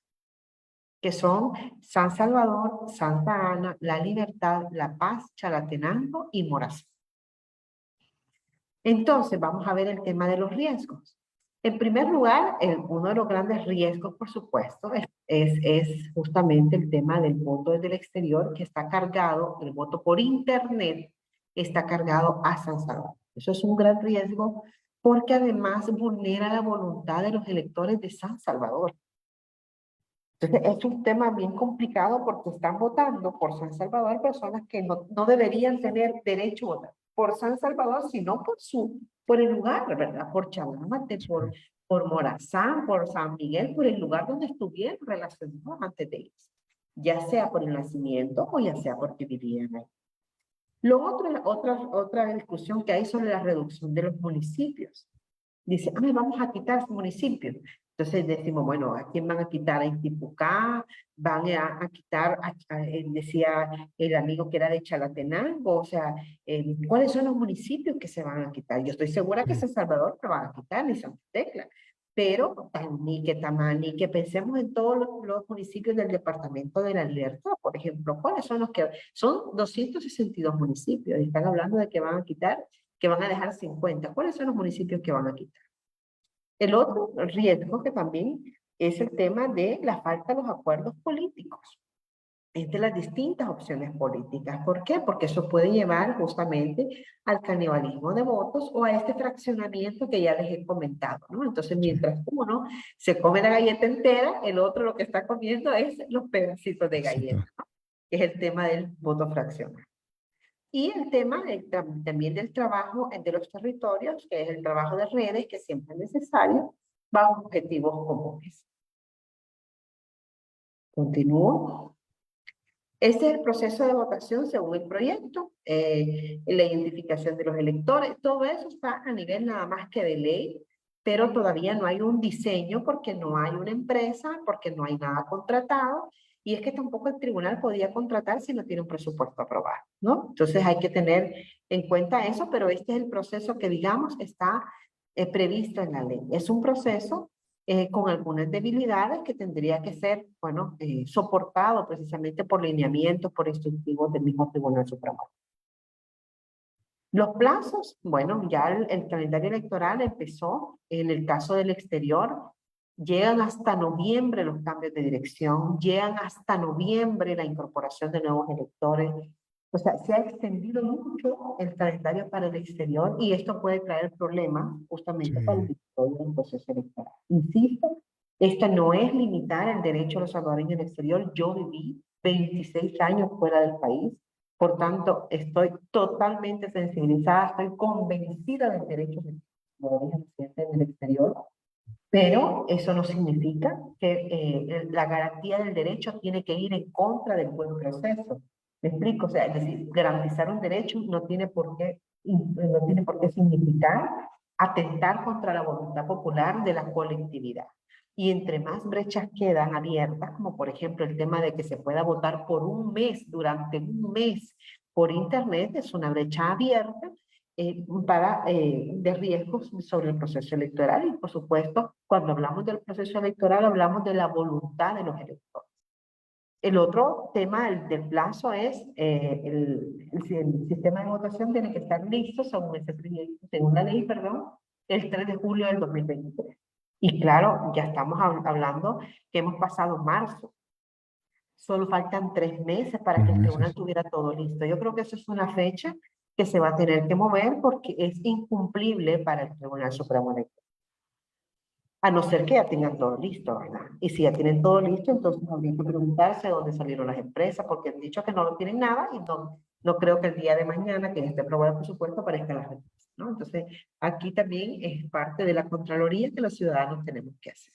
Speaker 5: que son San Salvador, Santa Ana, La Libertad, La Paz, Chalatenango y Morazán. Entonces, vamos a ver el tema de los riesgos. En primer lugar, uno de los grandes riesgos, por supuesto, es justamente el tema del voto desde el exterior, que está cargado, el voto por internet está cargado a San Salvador. Eso es un gran riesgo porque además vulnera la voluntad de los electores de San Salvador. Entonces, es un tema bien complicado porque están votando por San Salvador personas que no deberían tener derecho a votar por San Salvador, sino por el lugar, ¿verdad? Por Chalamate, por Morazán, por San Miguel, por el lugar donde estuvieron relacionados antes de ellos. Ya sea por el nacimiento o ya sea porque vivían ahí. Otra discusión que hay sobre la reducción de los municipios. Dice, vamos a quitar municipios. Entonces decimos, bueno, ¿a quién van a quitar? ¿A Intipucá? ¿Van a quitar, decía el amigo que era de Chalatenango? O sea, ¿cuáles son los municipios que se van a quitar? Yo estoy segura que San Salvador no van a quitar, ni Santa Tecla. Pero Tanique, Tamanique, pensemos en todos los municipios del departamento de La Libertad, por ejemplo. ¿Cuáles son los que? Son 262 municipios. Y están hablando de que van a quitar, que van a dejar 50. ¿Cuáles son los municipios que van a quitar? El otro riesgo que también es el tema de la falta de los acuerdos políticos entre las distintas opciones políticas. ¿Por qué? Porque eso puede llevar justamente al canibalismo de votos o a este fraccionamiento que ya les he comentado, ¿no? Entonces, mientras uno se come la galleta entera, el otro lo que está comiendo es los pedacitos de galleta, ¿no? Que es el tema del voto fraccionado. Y el tema también del trabajo de los territorios, que es el trabajo de redes, que siempre es necesario, bajo objetivos comunes. Continúo. Este es el proceso de votación según el proyecto, la identificación de los electores, todo eso está a nivel nada más que de ley, pero todavía no hay un diseño porque no hay una empresa, porque no hay nada contratado, y es que tampoco el tribunal podía contratar si no tiene un presupuesto aprobado, ¿no? Entonces hay que tener en cuenta eso, pero este es el proceso que, digamos, está previsto en la ley. Es un proceso con algunas debilidades que tendría que ser, bueno, soportado precisamente por lineamientos, por instructivos del mismo Tribunal Supremo. Los plazos, bueno, ya el calendario electoral empezó. En el caso del exterior, llegan hasta noviembre los cambios de dirección, llegan hasta noviembre la incorporación de nuevos electores. O sea, se ha extendido mucho el calendario para el exterior y esto puede traer problemas justamente para el
Speaker 3: Sí,
Speaker 5: desarrollo del proceso electoral. Insisto, esto no es limitar el derecho a los salvadoreños en el exterior. Yo viví 26 años fuera del país, por tanto, estoy totalmente sensibilizada, estoy convencida del derecho de los salvadoreños residentes en el exterior, pero eso no significa que la garantía del derecho tiene que ir en contra del buen proceso. ¿Me explico? O sea, es decir, garantizar un derecho no tiene por qué significar atentar contra la voluntad popular de la colectividad. Y entre más brechas quedan abiertas, como por ejemplo el tema de que se pueda votar por un mes, durante un mes, por internet, es una brecha abierta de riesgos sobre el proceso electoral. Y por supuesto, cuando hablamos del proceso electoral, hablamos de la voluntad de los electores. El otro tema del plazo es el sistema de votación tiene que estar listo según la ley, perdón, el 3 de julio del 2023. Y claro, ya estamos hablando que hemos pasado marzo. Solo faltan 3 meses para
Speaker 3: tres
Speaker 5: que el tribunal
Speaker 3: meses.
Speaker 5: tuviera todo listo. Yo creo que eso es una fecha que se va a tener que mover porque es incumplible para el Tribunal Supremo Electoral. A no ser que ya tengan todo listo, ¿verdad? Y si ya tienen todo listo, entonces habría que preguntarse dónde salieron las empresas, porque han dicho que no lo tienen nada y no creo que el día de mañana, que esté aprobado el presupuesto, aparezcan las empresas, ¿no? Entonces, aquí también es parte de la Contraloría que los ciudadanos tenemos que hacer.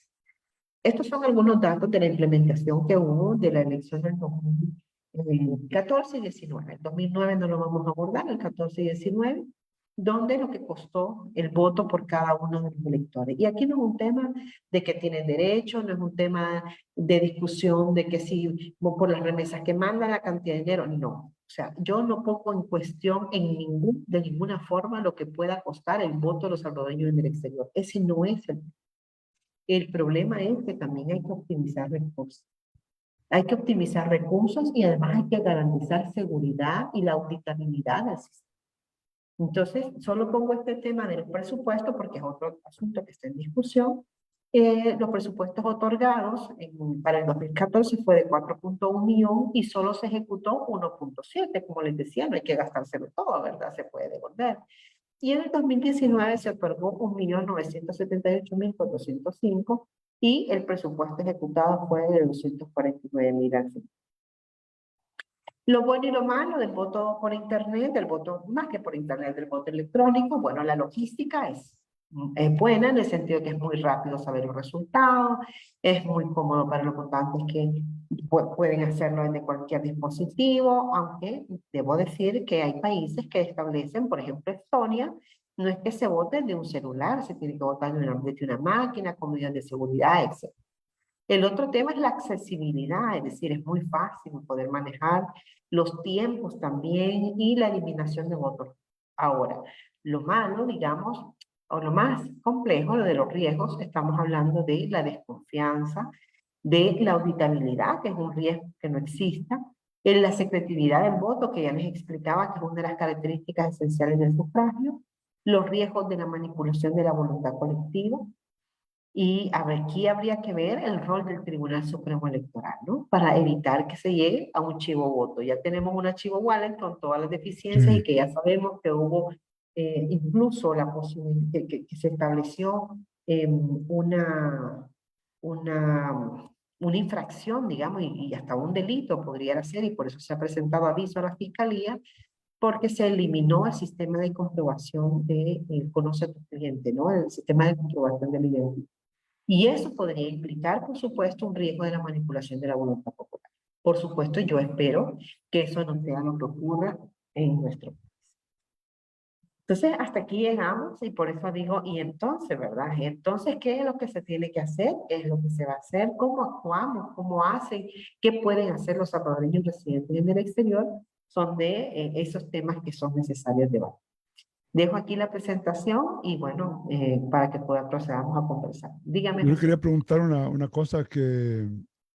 Speaker 5: Estos son algunos datos de la implementación que hubo de la elección del 2014 y 19. El 2009 no lo vamos a abordar, el 14 y 19, donde lo que costó el voto por cada uno de los electores. Y aquí no es un tema de que tienen derecho, no es un tema de discusión de que si por las remesas que mandan la cantidad de dinero, no. O sea, yo no pongo en cuestión de ninguna forma lo que pueda costar el voto de los salvadoreños en el exterior. Ese no es el problema es que también hay que optimizar recursos. Hay que optimizar recursos y además hay que garantizar seguridad y la auditabilidad del sistema. Entonces, solo pongo este tema del presupuesto porque es otro asunto que está en discusión. Los presupuestos otorgados para el 2014 fue de 4.1 millón y solo se ejecutó 1.7. Como les decía, no hay que gastárselo todo, ¿verdad? Se puede devolver. Y en el 2019 se otorgó 1.978.405 y el presupuesto ejecutado fue de 249.000. Lo bueno y lo malo del voto por internet, del voto más que por internet, del voto electrónico, bueno, la logística es buena en el sentido de que es muy rápido saber los resultados, es muy cómodo para los votantes que pueden hacerlo desde cualquier dispositivo, aunque debo decir que hay países que establecen, por ejemplo Estonia, no es que se vote de un celular, se tiene que votar desde una máquina, con medidas de seguridad, etc. El otro tema es la accesibilidad, es decir, es muy fácil poder manejar los tiempos también y la eliminación de votos. Ahora, lo malo, digamos, o lo más complejo, lo de los riesgos, estamos hablando de la desconfianza, de la auditabilidad, que es un riesgo que no exista, en la secretividad del voto, que ya les explicaba que es una de las características esenciales del sufragio, los riesgos de la manipulación de la voluntad colectiva, y a ver, aquí habría que ver el rol del Tribunal Supremo Electoral, ¿no? Para evitar que se llegue a un chivo voto. Ya tenemos un archivo wallet con todas las deficiencias y
Speaker 3: Sí,
Speaker 5: que ya sabemos que hubo incluso la posibilidad que se estableció una, una infracción, digamos, y hasta un delito podría ser, y por eso se ha presentado aviso a la Fiscalía, porque se eliminó el sistema de comprobación de conoce a tu cliente, ¿no? El sistema de comprobación del identidad. Y eso podría implicar, por supuesto, un riesgo de la manipulación de la voluntad popular. Por supuesto, yo espero que eso no sea lo que ocurra en nuestro país. Entonces, hasta aquí llegamos y por eso digo, y entonces, ¿verdad? Entonces, ¿qué es lo que se tiene que hacer? ¿Qué es lo que se va a hacer? ¿Cómo actuamos? ¿Cómo hacen? ¿Qué pueden hacer los salvadoreños residentes en el exterior? Son de esos temas que son necesarios debatir. Dejo aquí la presentación y bueno, para que procedamos a conversar. Dígame,
Speaker 3: yo le
Speaker 5: José.
Speaker 3: quería preguntar una cosa que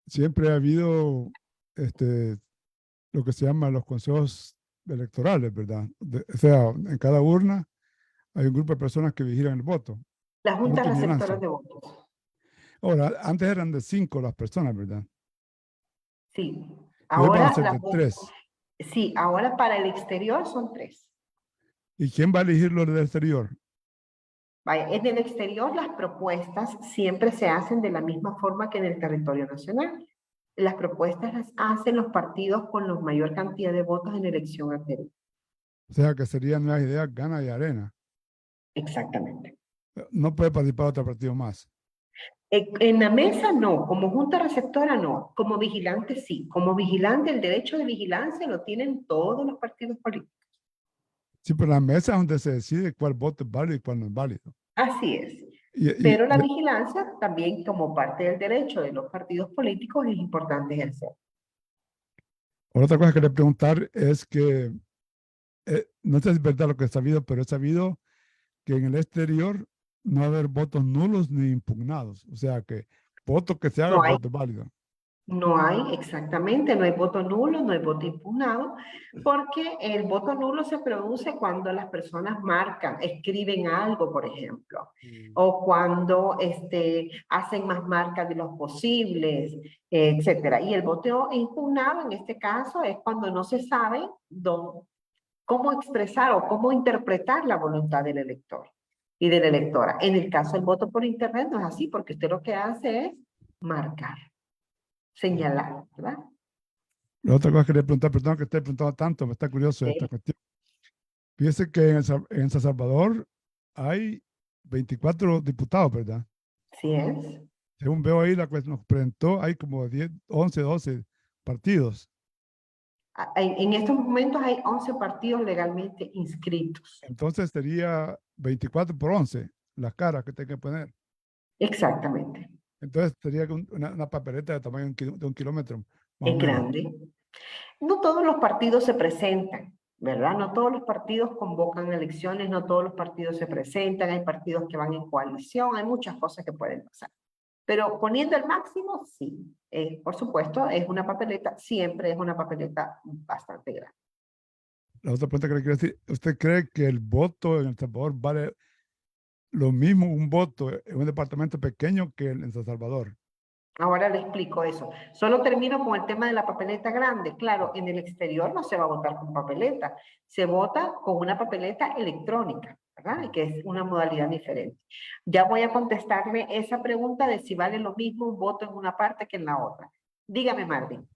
Speaker 3: siempre ha habido, lo que se llama los consejos electorales, ¿verdad? O sea, en cada urna hay un grupo de personas que vigilan el voto.
Speaker 5: Las juntas
Speaker 3: Autovigilancia.
Speaker 5: receptoras de votos.
Speaker 3: Ahora, antes eran de 5 las personas, ¿verdad?
Speaker 5: Sí.
Speaker 3: Y hoy van a
Speaker 5: Ahora
Speaker 3: ser de 3.
Speaker 5: Sí, ahora para el exterior son 3.
Speaker 3: ¿Y quién va a elegir los del exterior?
Speaker 5: Vaya, en el exterior las propuestas siempre se hacen de la misma forma que en el territorio nacional. Las propuestas las hacen los partidos con la mayor cantidad de votos en elección anterior.
Speaker 3: O sea, que serían Nuevas Ideas, Gana y Arena.
Speaker 5: Exactamente.
Speaker 3: No puede participar otro partido más.
Speaker 5: En la mesa no, como junta receptora no, como vigilante sí. Como vigilante el derecho de vigilancia lo tienen todos los partidos políticos.
Speaker 3: Sí, pero la mesa es donde se decide cuál voto es válido y cuál no es válido.
Speaker 5: Así es.
Speaker 3: Y
Speaker 5: Pero la vigilancia también como parte del derecho de los partidos políticos es importante ejercer.
Speaker 3: otra cosa que quería preguntar es que, no sé si es verdad lo que he sabido, pero he sabido que en el exterior no va a haber votos nulos ni impugnados. O sea, que voto que se haga,
Speaker 5: No hay,
Speaker 3: voto válido.
Speaker 5: no hay exactamente, no hay voto nulo, no hay voto impugnado, porque el voto nulo se produce cuando las personas marcan, escriben algo, por ejemplo, o cuando hacen más marcas de los posibles, etcétera. Y el voto impugnado en este caso es cuando no se sabe cómo expresar o cómo interpretar la voluntad del elector y de la electora. En el caso del voto por internet no es así, porque usted lo que hace es marcar, señalar, ¿verdad?
Speaker 3: La otra cosa que quería preguntar, perdón que esté preguntando tanto, me está curioso de esta cuestión. Fíjese que en San Salvador hay 24 diputados, ¿verdad?
Speaker 5: Sí es.
Speaker 3: Según veo ahí, la que nos presentó, hay como 10, 11, 12 partidos.
Speaker 5: En estos momentos hay 11 partidos legalmente inscritos.
Speaker 3: Entonces sería 24 por 11 las caras que tengo que poner.
Speaker 5: Exactamente.
Speaker 3: Entonces sería una papeleta de tamaño de 1 kilómetro, más o
Speaker 5: Es
Speaker 3: menos.
Speaker 5: grande. No todos los partidos se presentan, ¿verdad? No todos los partidos convocan elecciones, no todos los partidos se presentan, hay partidos que van en coalición, hay muchas cosas que pueden pasar. Pero poniendo el máximo, sí. Por supuesto, es una papeleta, siempre es una papeleta bastante grande.
Speaker 3: La otra pregunta que le quiero decir, ¿usted cree que el voto en El Salvador vale lo mismo un voto en un departamento pequeño que en San Salvador?
Speaker 5: Ahora le explico eso. Solo termino con el tema de la papeleta grande. Claro, en el exterior no se va a votar con papeleta, se vota con una papeleta electrónica, ¿verdad? Que es una modalidad diferente. Ya voy a contestarle esa pregunta de si vale lo mismo un voto en una parte que en la otra. Dígame, Marvin.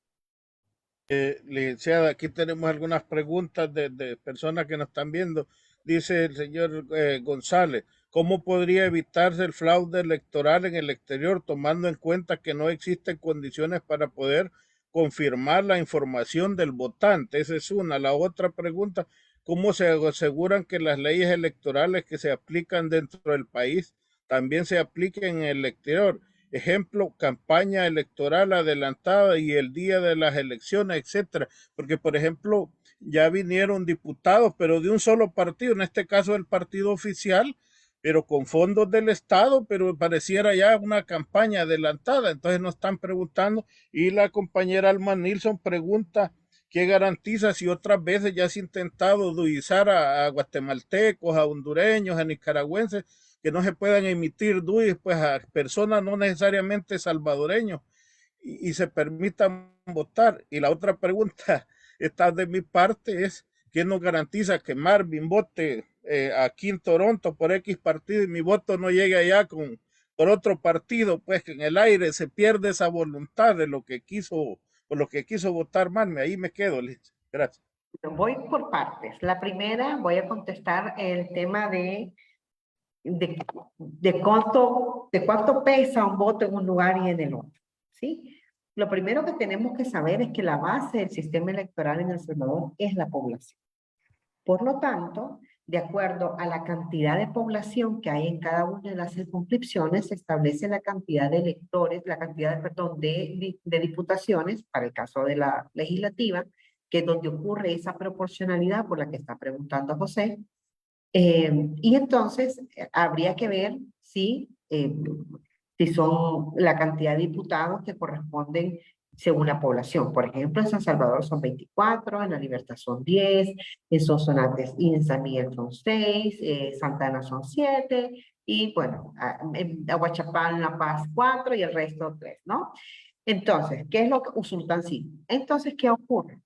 Speaker 4: Licenciada, aquí tenemos algunas preguntas de personas que nos están viendo. Dice el señor González, ¿cómo podría evitarse el fraude electoral en el exterior tomando en cuenta que no existen condiciones para poder confirmar la información del votante? Esa es una. La otra pregunta, ¿cómo se aseguran que las leyes electorales que se aplican dentro del país también se apliquen en el exterior? Ejemplo, campaña electoral adelantada y el día de las elecciones, etcétera. Porque, por ejemplo, ya vinieron diputados, pero de un solo partido, en este caso el partido oficial, pero con fondos del Estado, pero pareciera ya una campaña adelantada. Entonces nos están preguntando, y la compañera Alma Nilsson pregunta, ¿qué garantiza si otras veces ya se ha intentado duizar a guatemaltecos, a hondureños, a nicaragüenses, que no se puedan emitir DUIs pues a personas no necesariamente salvadoreños y se permitan votar? Y la otra pregunta, esta de mi parte, es ¿quién nos garantiza que Marvin vote aquí en Toronto por X partido y mi voto no llegue allá por otro partido? Pues que en el aire se pierde esa voluntad de lo que quiso, por lo que quiso votar Marvin. Ahí me quedo, Liz. Gracias.
Speaker 5: Voy por partes. La primera, voy a contestar el tema de cuánto pesa un voto en un lugar y en el otro, ¿sí? Lo primero que tenemos que saber es que la base del sistema electoral en El Salvador es la población. Por lo tanto, de acuerdo a la cantidad de población que hay en cada una de las circunscripciones, se establece la cantidad de electores, la cantidad, perdón, de diputaciones, para el caso de la legislativa, que es donde ocurre esa proporcionalidad por la que está preguntando José. Y entonces habría que ver si son la cantidad de diputados que corresponden según la población. Por ejemplo, en San Salvador son 24, en La Libertad son 10, en Sonsonate y en San Miguel son 6, Santa Ana son 7, y bueno, en Aguachapán, La Paz 4 y el resto 3, ¿no? Entonces, ¿qué es lo que Usulután sí? Entonces, ¿qué ocurre?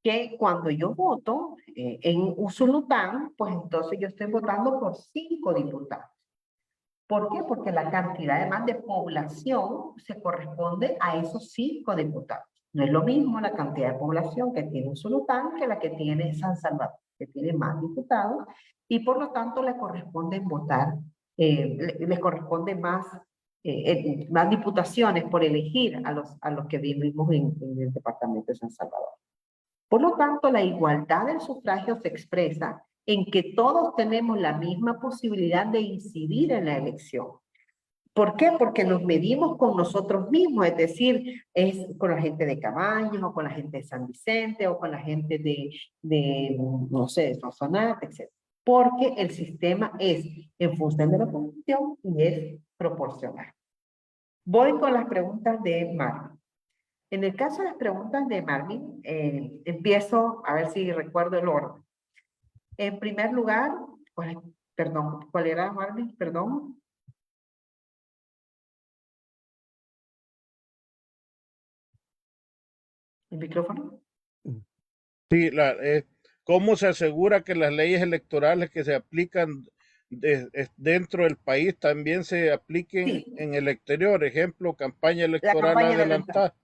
Speaker 5: Que cuando yo voto en Usulután, pues entonces yo estoy votando por 5 diputados. ¿Por qué? Porque la cantidad además de población se corresponde a esos 5 diputados. No es lo mismo la cantidad de población que tiene Usulután que la que tiene San Salvador, que tiene más diputados, y por lo tanto le corresponden votar, les corresponde más diputaciones por elegir a los que vivimos en el departamento de San Salvador. Por lo tanto, la igualdad del sufragio se expresa en que todos tenemos la misma posibilidad de incidir en la elección. ¿Por qué? Porque nos medimos con nosotros mismos, es decir, es con la gente de Cabañas, o con la gente de San Vicente, o con la gente no sé, de Sonsonate, etc. Porque el sistema es en función de la población y es proporcional. Voy con las preguntas de Marvin. En el caso de las preguntas de Marvin, empiezo a ver si recuerdo el orden. En primer lugar, ¿cuál era, Marvin? Perdón. ¿El micrófono?
Speaker 4: Sí, ¿cómo se asegura que las leyes electorales que se aplican dentro del país también se apliquen
Speaker 5: Sí,
Speaker 4: en el exterior? Ejemplo, campaña
Speaker 5: la
Speaker 4: electoral
Speaker 5: campaña adelantada.
Speaker 4: adelantada.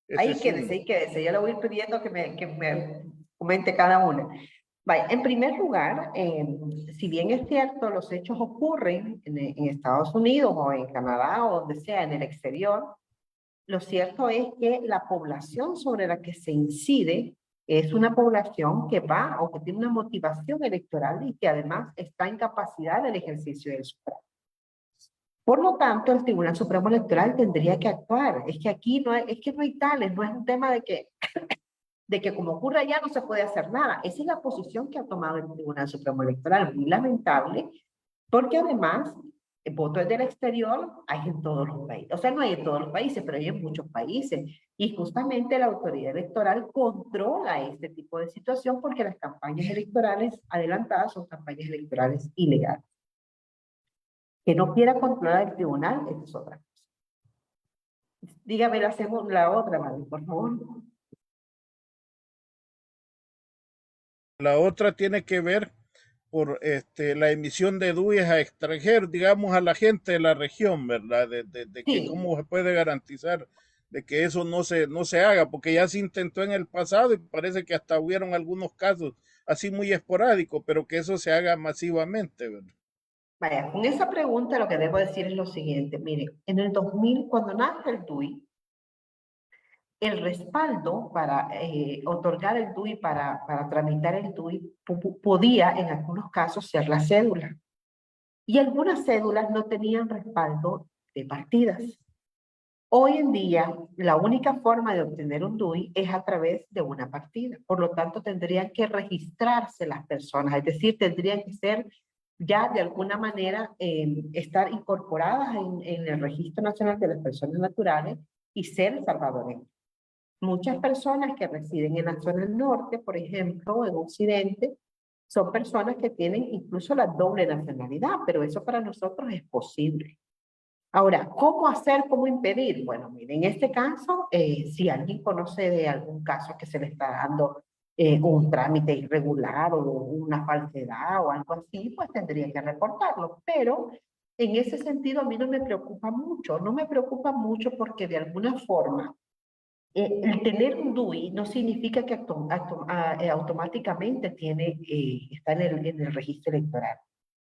Speaker 4: Ese
Speaker 5: Ahí
Speaker 4: es
Speaker 5: quédese,
Speaker 4: uno.
Speaker 5: ahí quédese. Ya le voy a ir pidiendo que me comente cada una. Vaya, en primer lugar, si bien es cierto, los hechos ocurren en Estados Unidos o en Canadá o donde sea, en el exterior, lo cierto es que la población sobre la que se incide es una población que va o que tiene una motivación electoral y que además está en capacidad del ejercicio del sufragio. Por lo tanto, el Tribunal Supremo Electoral tendría que actuar. Es que aquí no hay tales, no es un tema de que como ocurre allá no se puede hacer nada. Esa es la posición que ha tomado el Tribunal Supremo Electoral, muy lamentable, porque además votos del exterior hay en todos los países. O sea, no hay en todos los países, pero hay en muchos países. Y justamente la autoridad electoral controla este tipo de situación porque las campañas electorales adelantadas son campañas electorales ilegales. Que no quiera controlar el tribunal, eso es otra cosa. Dígame la otra, Mari, por favor.
Speaker 4: La otra tiene que ver por la emisión de DUIs a extranjeros, digamos a la gente de la región, ¿verdad? De que
Speaker 5: Sí,
Speaker 4: cómo se puede garantizar de que eso no se haga, porque ya se intentó en el pasado y parece que hasta hubieron algunos casos así muy esporádicos, pero que eso se haga masivamente, ¿verdad?
Speaker 5: vaya, con esa pregunta lo que debo decir es lo siguiente. Mire, en el 2000, cuando nace el DUI, el respaldo para otorgar el DUI, para tramitar el DUI, podía en algunos casos ser la cédula. Y algunas cédulas no tenían respaldo de partidas. Hoy en día, la única forma de obtener un DUI es a través de una partida. Por lo tanto, tendrían que registrarse las personas, es decir, tendrían que ser ya de alguna manera estar incorporadas en el Registro Nacional de las Personas Naturales y ser salvadoreñas. Muchas personas que residen en la zona norte, por ejemplo, en Occidente, son personas que tienen incluso la doble nacionalidad, pero eso para nosotros es posible. Ahora, ¿cómo hacer, cómo impedir? Bueno, miren, en este caso, si alguien conoce de algún caso que se le está dando un trámite irregular o una falsedad o algo así, pues tendría que reportarlo. Pero en ese sentido a mí no me preocupa mucho. No me preocupa mucho porque de alguna forma el tener un DUI no significa que automáticamente está en el registro electoral.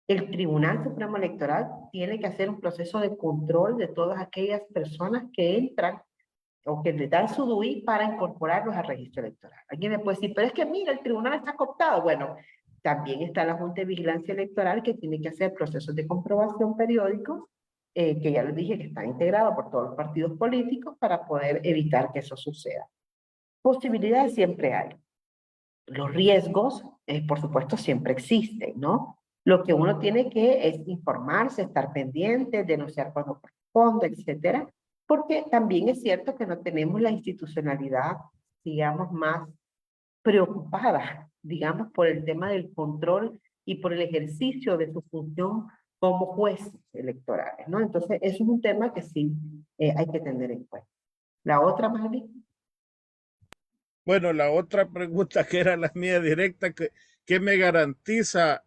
Speaker 5: El Tribunal Supremo Electoral tiene que hacer un proceso de control de todas aquellas personas que entran o que le dan su DUI para incorporarlos al registro electoral. Alguien me puede decir, pero es que mira, el tribunal está cooptado. Bueno, también está la Junta de Vigilancia Electoral que tiene que hacer procesos de comprobación periódicos, que ya les dije que están integrados por todos los partidos políticos para poder evitar que eso suceda. Posibilidades siempre hay. Los riesgos, por supuesto, siempre existen, ¿no? Lo que uno tiene que es informarse, estar pendiente, denunciar cuando corresponde, etcétera, porque también es cierto que no tenemos la institucionalidad, digamos, más preocupada, digamos, por el tema del control y por el ejercicio de su función como jueces electorales, ¿no? Entonces, eso es un tema que sí hay que tener en cuenta. La otra, Marvin.
Speaker 4: Bueno, la otra pregunta que era la mía directa, ¿qué me garantiza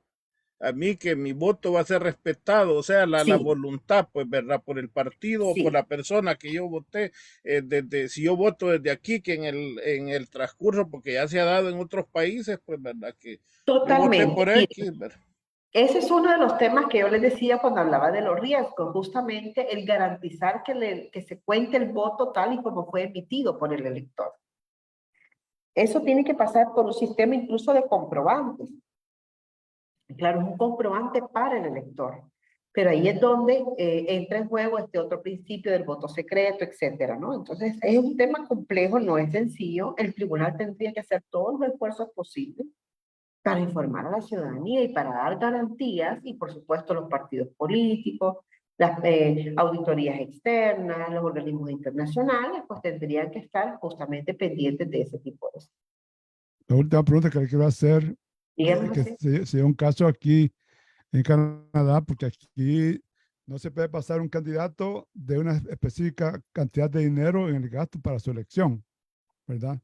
Speaker 4: a mí que mi voto va a ser respetado? O sea, la
Speaker 5: Sí,
Speaker 4: voluntad, pues, ¿verdad? Por el partido o por
Speaker 5: sí,
Speaker 4: la persona que yo voté, si yo voto desde aquí, que en el transcurso, porque ya se ha dado en otros países, pues, ¿verdad? Que yo voté
Speaker 5: totalmente.
Speaker 4: por
Speaker 5: Mire,
Speaker 4: X, ¿verdad?
Speaker 5: ese es uno de los temas que yo les decía cuando hablaba de los riesgos, justamente el garantizar que se cuente el voto tal y como fue emitido por el elector. Eso tiene que pasar por un sistema incluso de comprobantes. Claro, es un comprobante para el elector. Pero ahí es donde entra en juego este otro principio del voto secreto, etcétera, ¿no? Entonces, es un tema complejo, no es sencillo. El tribunal tendría que hacer todos los esfuerzos posibles para informar a la ciudadanía y para dar garantías, y por supuesto los partidos políticos, las auditorías externas, los organismos internacionales, pues tendrían que estar justamente pendientes de ese tipo de cosas.
Speaker 3: La última pregunta que le quiero hacer,
Speaker 5: Díganme
Speaker 3: que
Speaker 5: si.
Speaker 3: se dio un caso aquí en Canadá, porque aquí no se puede pasar un candidato de una específica cantidad de dinero en el gasto para su elección, ¿verdad?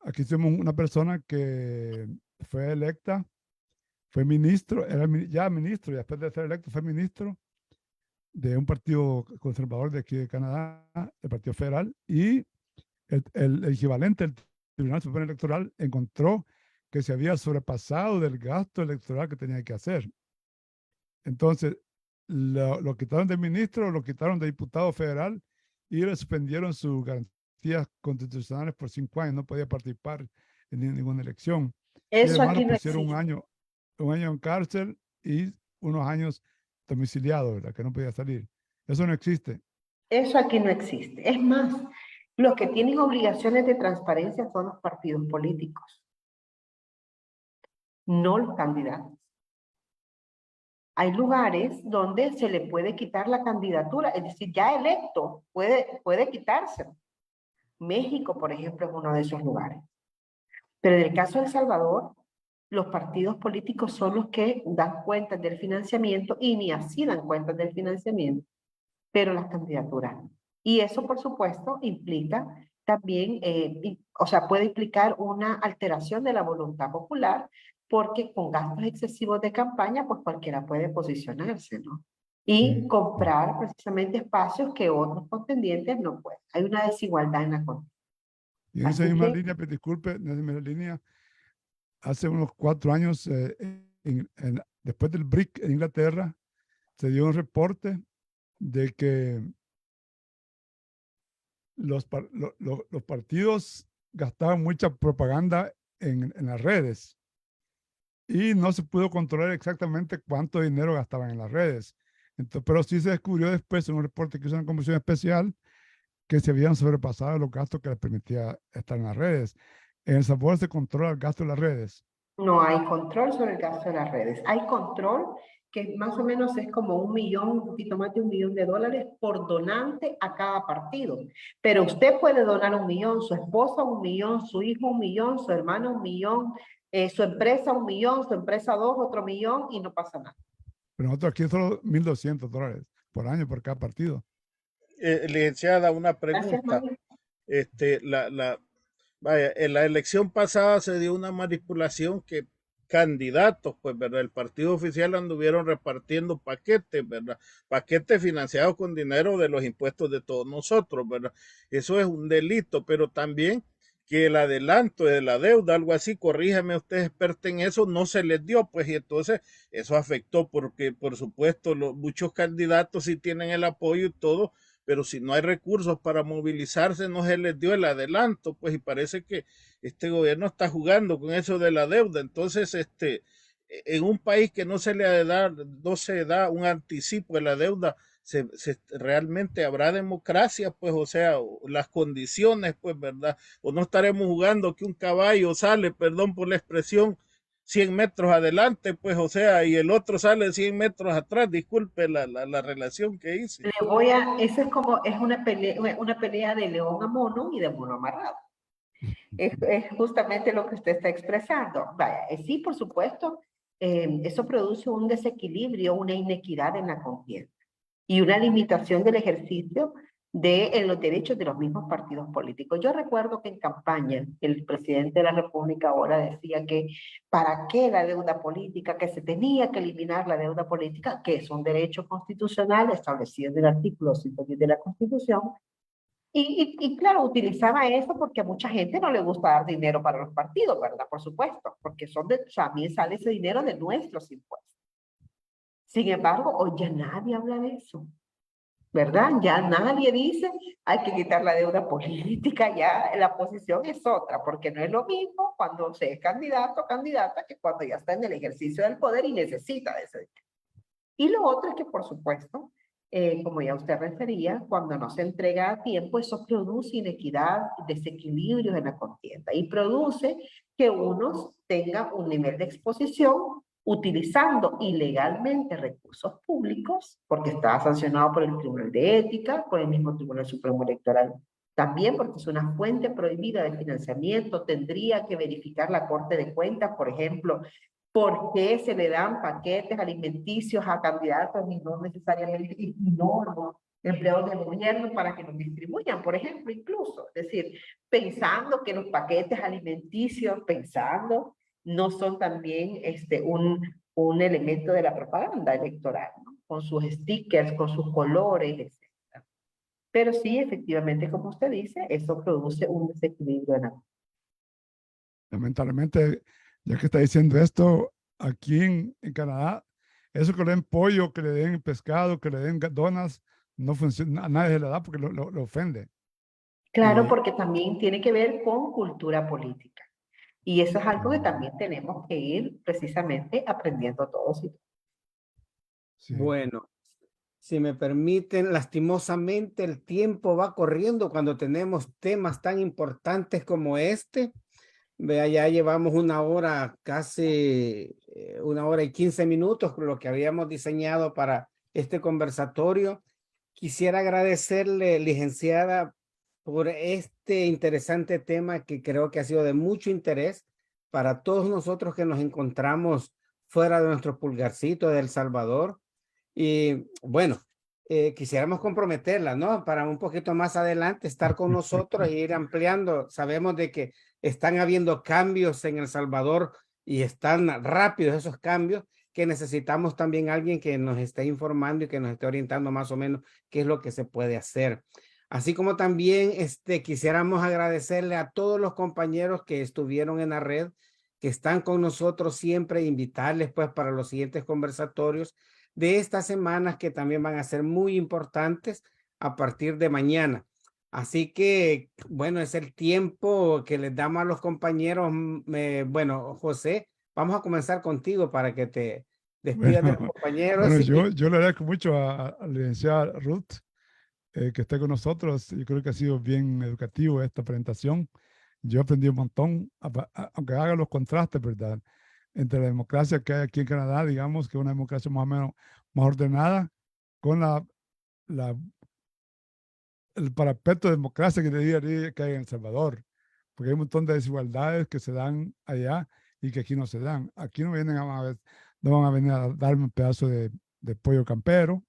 Speaker 3: Aquí tenemos una persona que fue electa, fue ministro, era ya ministro, y después de ser electo fue ministro de un partido conservador de aquí de Canadá, el Partido Federal, y el equivalente del Tribunal Supremo Electoral encontró que se había sobrepasado del gasto electoral que tenía que hacer. Entonces, lo quitaron de ministro, lo quitaron de diputado federal y le suspendieron sus garantías constitucionales por 5 años. No podía participar en ninguna elección. Y
Speaker 5: Eso
Speaker 3: además lo
Speaker 5: aquí no
Speaker 3: pusieron
Speaker 5: existe.
Speaker 3: un año en cárcel y unos años domiciliado, ¿verdad? Que no podía salir. Eso no existe.
Speaker 5: Eso aquí no existe. Es más, los que tienen obligaciones de transparencia son los partidos políticos, no los candidatos. Hay lugares donde se le puede quitar la candidatura, es decir, ya electo, puede quitárselo. México, por ejemplo, es uno de esos lugares. Pero en el caso de El Salvador, los partidos políticos son los que dan cuentas del financiamiento y ni así dan cuentas del financiamiento, pero las candidaturas no. Y eso, por supuesto, implica también, o sea, puede implicar una alteración de la voluntad popular, porque con gastos excesivos de campaña, pues cualquiera puede posicionarse, ¿no? Y comprar precisamente espacios que otros contendientes no pueden. Hay una desigualdad en la contienda.
Speaker 3: Y en esa
Speaker 5: Así
Speaker 3: misma
Speaker 5: que
Speaker 3: línea, pero disculpe, en esa misma línea, hace unos 4 años, después del BRIC en Inglaterra, se dio un reporte de que los partidos gastaban mucha propaganda en las redes y no se pudo controlar exactamente cuánto dinero gastaban en las redes. Entonces, pero sí se descubrió después en un reporte que hizo una comisión especial que se habían sobrepasado los gastos que les permitía estar en las redes. En El Salvador se controla el gasto de las redes.
Speaker 5: no hay control sobre el gasto de las redes. Hay control que más o menos es como 1 millón, un poquito más de $1 millón por donante a cada partido. Pero usted puede donar 1 millón, su esposa 1 millón, su hijo 1 millón, su hermano 1 millón, su empresa 1 millón, su empresa dos, otro 1 millón y no pasa nada.
Speaker 3: Pero nosotros aquí solo $1,200 por año por cada partido.
Speaker 4: Licenciada, una
Speaker 5: Gracias,
Speaker 4: pregunta.
Speaker 5: Mario.
Speaker 4: Este, vaya, en la elección pasada se dio una manipulación que candidatos, pues, ¿verdad? El partido oficial anduvieron repartiendo paquetes, ¿verdad? Paquetes financiados con dinero de los impuestos de todos nosotros, ¿verdad? Eso es un delito, pero también que el adelanto de la deuda, algo así, corríjame usted experto en eso, no se les dio, pues, y entonces eso afectó porque, por supuesto, muchos candidatos sí tienen el apoyo y todo, pero si no hay recursos para movilizarse, no se les dio el adelanto, pues, y parece que este gobierno está jugando con eso de la deuda. Entonces, en un país que no se da un anticipo de la deuda, realmente habrá democracia, pues, o sea, las condiciones, pues, ¿verdad? O no estaremos jugando que un caballo sale, perdón por la expresión, 100 metros adelante, pues, o sea, y el otro sale 100 metros atrás, disculpe la relación que hice.
Speaker 5: Eso es como, es una pelea de león a mono y de mono amarrado. Es justamente lo que usted está expresando. Vaya, sí, por supuesto, eso produce un desequilibrio, una inequidad en la contienda y una limitación del ejercicio de los derechos de los mismos partidos políticos. Yo recuerdo que en campaña el presidente de la República ahora decía que para qué la deuda política, que se tenía que eliminar la deuda política, que es un derecho constitucional establecido en el artículo 110 de la Constitución, y claro, utilizaba eso porque a mucha gente no le gusta dar dinero para los partidos, ¿verdad? Por supuesto, porque también sale ese dinero de nuestros impuestos. Sin embargo, hoy ya nadie habla de eso, ¿verdad? Ya nadie dice, hay que quitar la deuda política, ya la posición es otra, porque no es lo mismo cuando se es candidato o candidata que cuando ya está en el ejercicio del poder y necesita de ese dinero. Y lo otro es que, por supuesto, como ya usted refería, cuando no se entrega a tiempo, eso produce inequidad, desequilibrios en la contienda y produce que unos tengan un nivel de exposición utilizando ilegalmente recursos públicos, porque está sancionado por el Tribunal de Ética, por el mismo Tribunal Supremo Electoral. También porque es una fuente prohibida de financiamiento, tendría que verificar la Corte de Cuentas, por ejemplo, por qué se le dan paquetes alimenticios a candidatos y no necesariamente, y no empleados del gobierno para que los distribuyan, por ejemplo, incluso. Es decir, pensando que los paquetes alimenticios, no son también un elemento de la propaganda electoral, ¿no? Con sus stickers, con sus colores, etc. Pero sí, efectivamente, como usted dice, eso produce un desequilibrio en la...
Speaker 3: Lamentablemente, ya que está diciendo esto, aquí en Canadá, eso que le den pollo, que le den pescado, que le den donas, no funciona, a nadie se le da porque lo ofende.
Speaker 5: Claro,
Speaker 3: Y,
Speaker 5: porque también tiene que ver con cultura política. Y eso es algo que también tenemos que ir precisamente aprendiendo todos y todas.
Speaker 3: sí.
Speaker 2: Bueno, si me permiten, lastimosamente el tiempo va corriendo cuando tenemos temas tan importantes como este. Vea, ya llevamos una hora, casi 1 hora y 15 minutos, con lo que habíamos diseñado para este conversatorio. Quisiera agradecerle, licenciada, por este interesante tema que creo que ha sido de mucho interés para todos nosotros que nos encontramos fuera de nuestro pulgarcito de El Salvador. Y bueno, quisiéramos comprometerla, ¿no? Para un poquito más adelante estar con nosotros e ir ampliando. Sabemos de que están habiendo cambios en El Salvador y están rápidos esos cambios, que necesitamos también alguien que nos esté informando y que nos esté orientando más o menos qué es lo que se puede hacer. Así como también quisiéramos agradecerle a todos los compañeros que estuvieron en la red, que están con nosotros siempre, invitarles pues para los siguientes conversatorios de estas semanas, que también van a ser muy importantes a partir de mañana. Así que, bueno, es el tiempo que les damos a los compañeros. Bueno, José, vamos a comenzar contigo para que te despidas de los
Speaker 3: Bueno,
Speaker 2: compañeros.
Speaker 3: bueno,
Speaker 2: Y
Speaker 3: yo le agradezco mucho a la licenciada Ruth que esté con nosotros. Yo creo que ha sido bien educativo esta presentación. Yo aprendí un montón, aunque haga los contrastes, ¿verdad? Entre la democracia que hay aquí en Canadá, digamos, que es una democracia más o menos más ordenada, con la el parapeto de democracia que te diría que hay en El Salvador, porque hay un montón de desigualdades que se dan allá y que aquí no se dan. Aquí no vienen no van a venir a darme un pedazo de pollo campero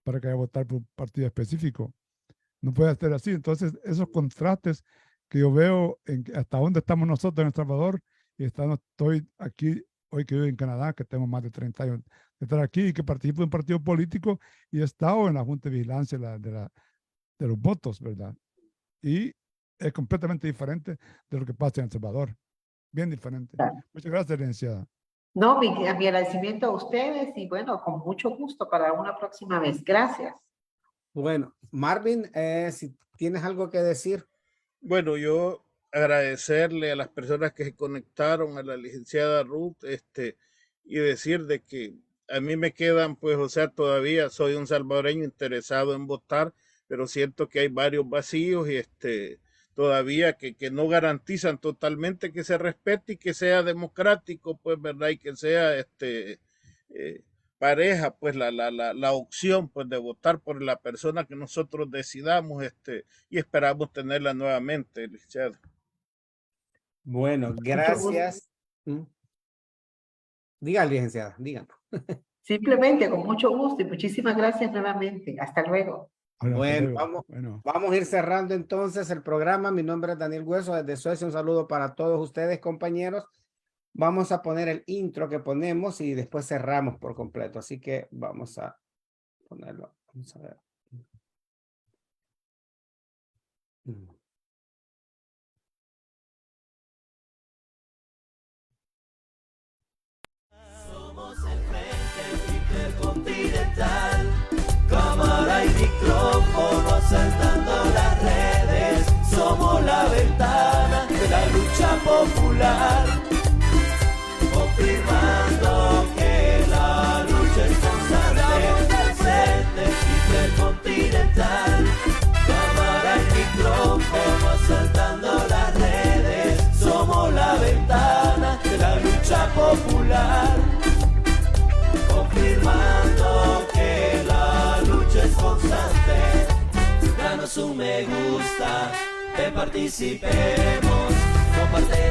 Speaker 3: para que vaya a votar por un partido específico. No puede ser así. Entonces, esos contrastes que yo veo hasta dónde estamos nosotros en El Salvador y estoy aquí hoy que vivo en Canadá, que tengo más de 30 años de estar aquí y que participo en un partido político y he estado en la Junta de Vigilancia de los votos, ¿verdad? Y es completamente diferente de lo que pasa en El Salvador. Bien diferente. Muchas gracias, licenciada.
Speaker 5: No, mi agradecimiento a ustedes y bueno, con mucho gusto para una próxima vez. Gracias.
Speaker 2: bueno, Marvin, si tienes algo que decir.
Speaker 4: Bueno, yo agradecerle a las personas que se conectaron, a la licenciada Ruth, y decir de que a mí me quedan, pues, o sea, todavía soy un salvadoreño interesado en votar, pero siento que hay varios vacíos y todavía que no garantizan totalmente que se respete y que sea democrático, pues, ¿verdad? Y que sea pareja, pues, la opción, pues, de votar por la persona que nosotros decidamos, y esperamos tenerla nuevamente, licenciado.
Speaker 2: Bueno,
Speaker 5: Mucho gusto.
Speaker 2: gracias. Diga, licenciada, díganos.
Speaker 5: Simplemente con mucho gusto y muchísimas gracias nuevamente. Hasta luego.
Speaker 3: Bueno, hasta
Speaker 2: Bueno,
Speaker 3: luego.
Speaker 2: vamos a ir cerrando entonces el programa. Mi nombre es Daniel Hueso desde Suecia. Un saludo para todos ustedes, compañeros. Vamos a poner el intro que ponemos y después cerramos por completo. Así que vamos a ponerlo. Vamos a ver.
Speaker 1: Somos el Frente Intercontinental, cámara y micrófono saltando las redes. Somos la ventana de la lucha popular, confirmando que la lucha es constante. Frente Intercontinental, cámara y micrófono saltando las redes. Somos la ventana de la lucha popular, confirmando que la lucha es constante. Danos un me gusta, participemos, comparte